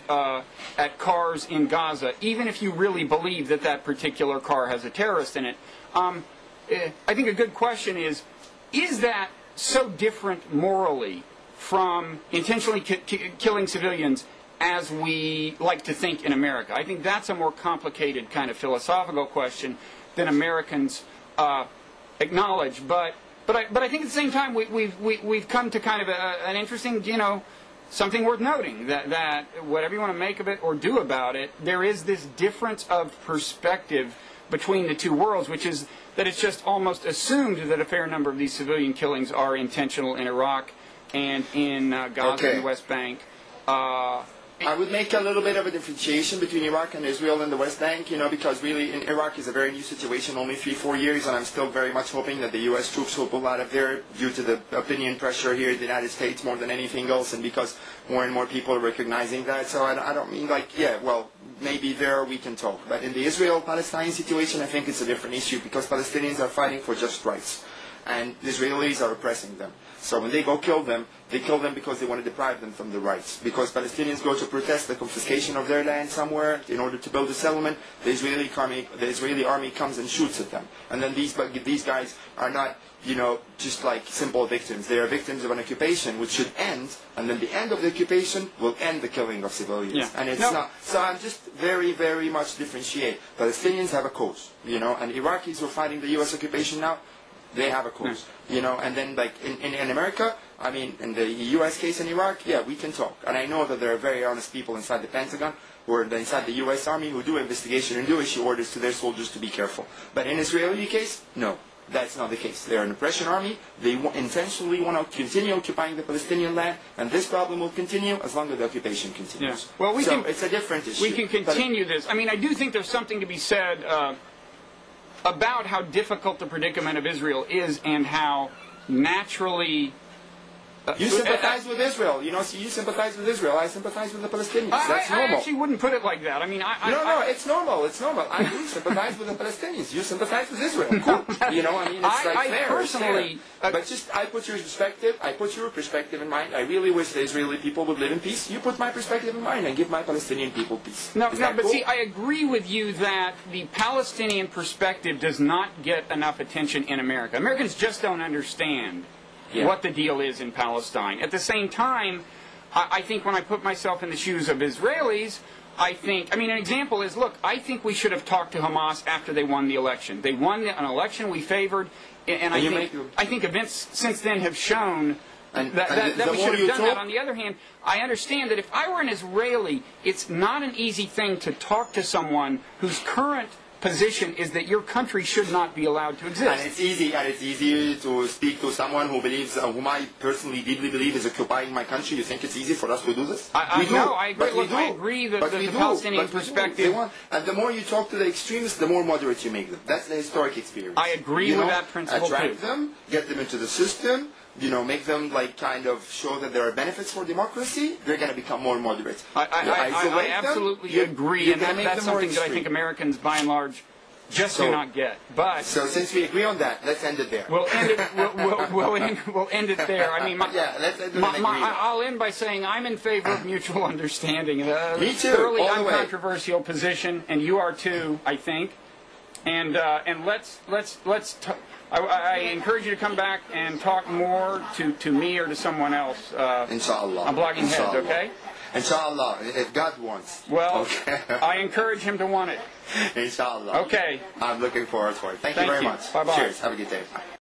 cars in Gaza, even if you really believe that that particular car has a terrorist in it. I think a good question is that so different morally from intentionally killing civilians as we like to think in America? I think that's a more complicated kind of philosophical question than Americans acknowledge. But I think at the same time we've come to kind of an interesting, something worth noting, that whatever you want to make of it or do about it, there is this difference of perspective between the two worlds, which is that it's just almost assumed that a fair number of these civilian killings are intentional in Iraq and in Gaza and the West Bank. I would make a little bit of a differentiation between Iraq and Israel and the West Bank, because really in Iraq is a very new situation, only 3-4 years, and I'm still very much hoping that the U.S. troops will pull out of there due to the opinion pressure here in the United States more than anything else, and because more and more people are recognizing that. So I don't mean maybe there we can talk. But in the Israel-Palestine situation, I think it's a different issue because Palestinians are fighting for just rights, and the Israelis are oppressing them. So when they go kill them, they kill them because they want to deprive them from the rights. Because Palestinians go to protest the confiscation of their land somewhere in order to build a settlement, the Israeli army comes and shoots at them. And then these guys are not, just like simple victims. They are victims of an occupation which should end, and then the end of the occupation will end the killing of civilians. Yeah. And it's not. So I'm just very, very much differentiate. Palestinians have a cause, and Iraqis who are fighting the U.S. occupation now, they have a cause, and then in America, in the U.S. case in Iraq, we can talk. And I know that there are very honest people inside the Pentagon or inside the U.S. Army who do investigation and do issue orders to their soldiers to be careful. But in Israeli case, no, that's not the case. They're an oppression army. They intentionally want to continue occupying the Palestinian land, and this problem will continue as long as the occupation continues. Yeah. Well, it's a different issue. We can continue this. I do think there's something to be said about how difficult the predicament of Israel is and how naturally... you sympathize with Israel. You sympathize with Israel. I sympathize with the Palestinians. That's normal. I actually wouldn't put it like that. It's normal. It's normal. I do sympathize with the Palestinians. You sympathize with Israel. Cool. It's fair. Personally... But just, I put your perspective in mind. I really wish the Israeli people would live in peace. You put my perspective in mind and give my Palestinian people peace. But see, I agree with you that the Palestinian perspective does not get enough attention in America. Americans just don't understand what the deal is in Palestine. At the same time, I think when I put myself in the shoes of Israelis, an example is, I think we should have talked to Hamas after they won the election. They won an election we favored, and I think events since then have shown that we should have done that. On the other hand, I understand that if I were an Israeli, it's not an easy thing to talk to someone whose current position is that your country should not be allowed to exist. And it's easy to speak to someone who believes, whom I personally deeply believe is occupying my country. You think it's easy for us to do this? I agree. I agree that the Palestinian perspective... And the more you talk to the extremists, the more moderate you make them. That's the historic experience. I agree with that principle attract them, get them into the system, make them show that there are benefits for democracy, they're going to become more moderate. I absolutely agree, and that's something that I think Americans, by and large, just do not get. So since we agree on that, let's end it there. We'll end it. We'll end it there. Let's end it. I'll end by saying I'm in favor of mutual understanding. Me too. Thoroughly uncontroversial position, and you are too, I think. And let's. I encourage you to come back and talk more to me or to someone else. Inshallah. On Blogging Heads, okay? Inshallah, if God wants. Well, I encourage him to want it. Inshallah. Okay. I'm looking forward to it. Thank you very much. Bye-bye. Cheers. Have a good day.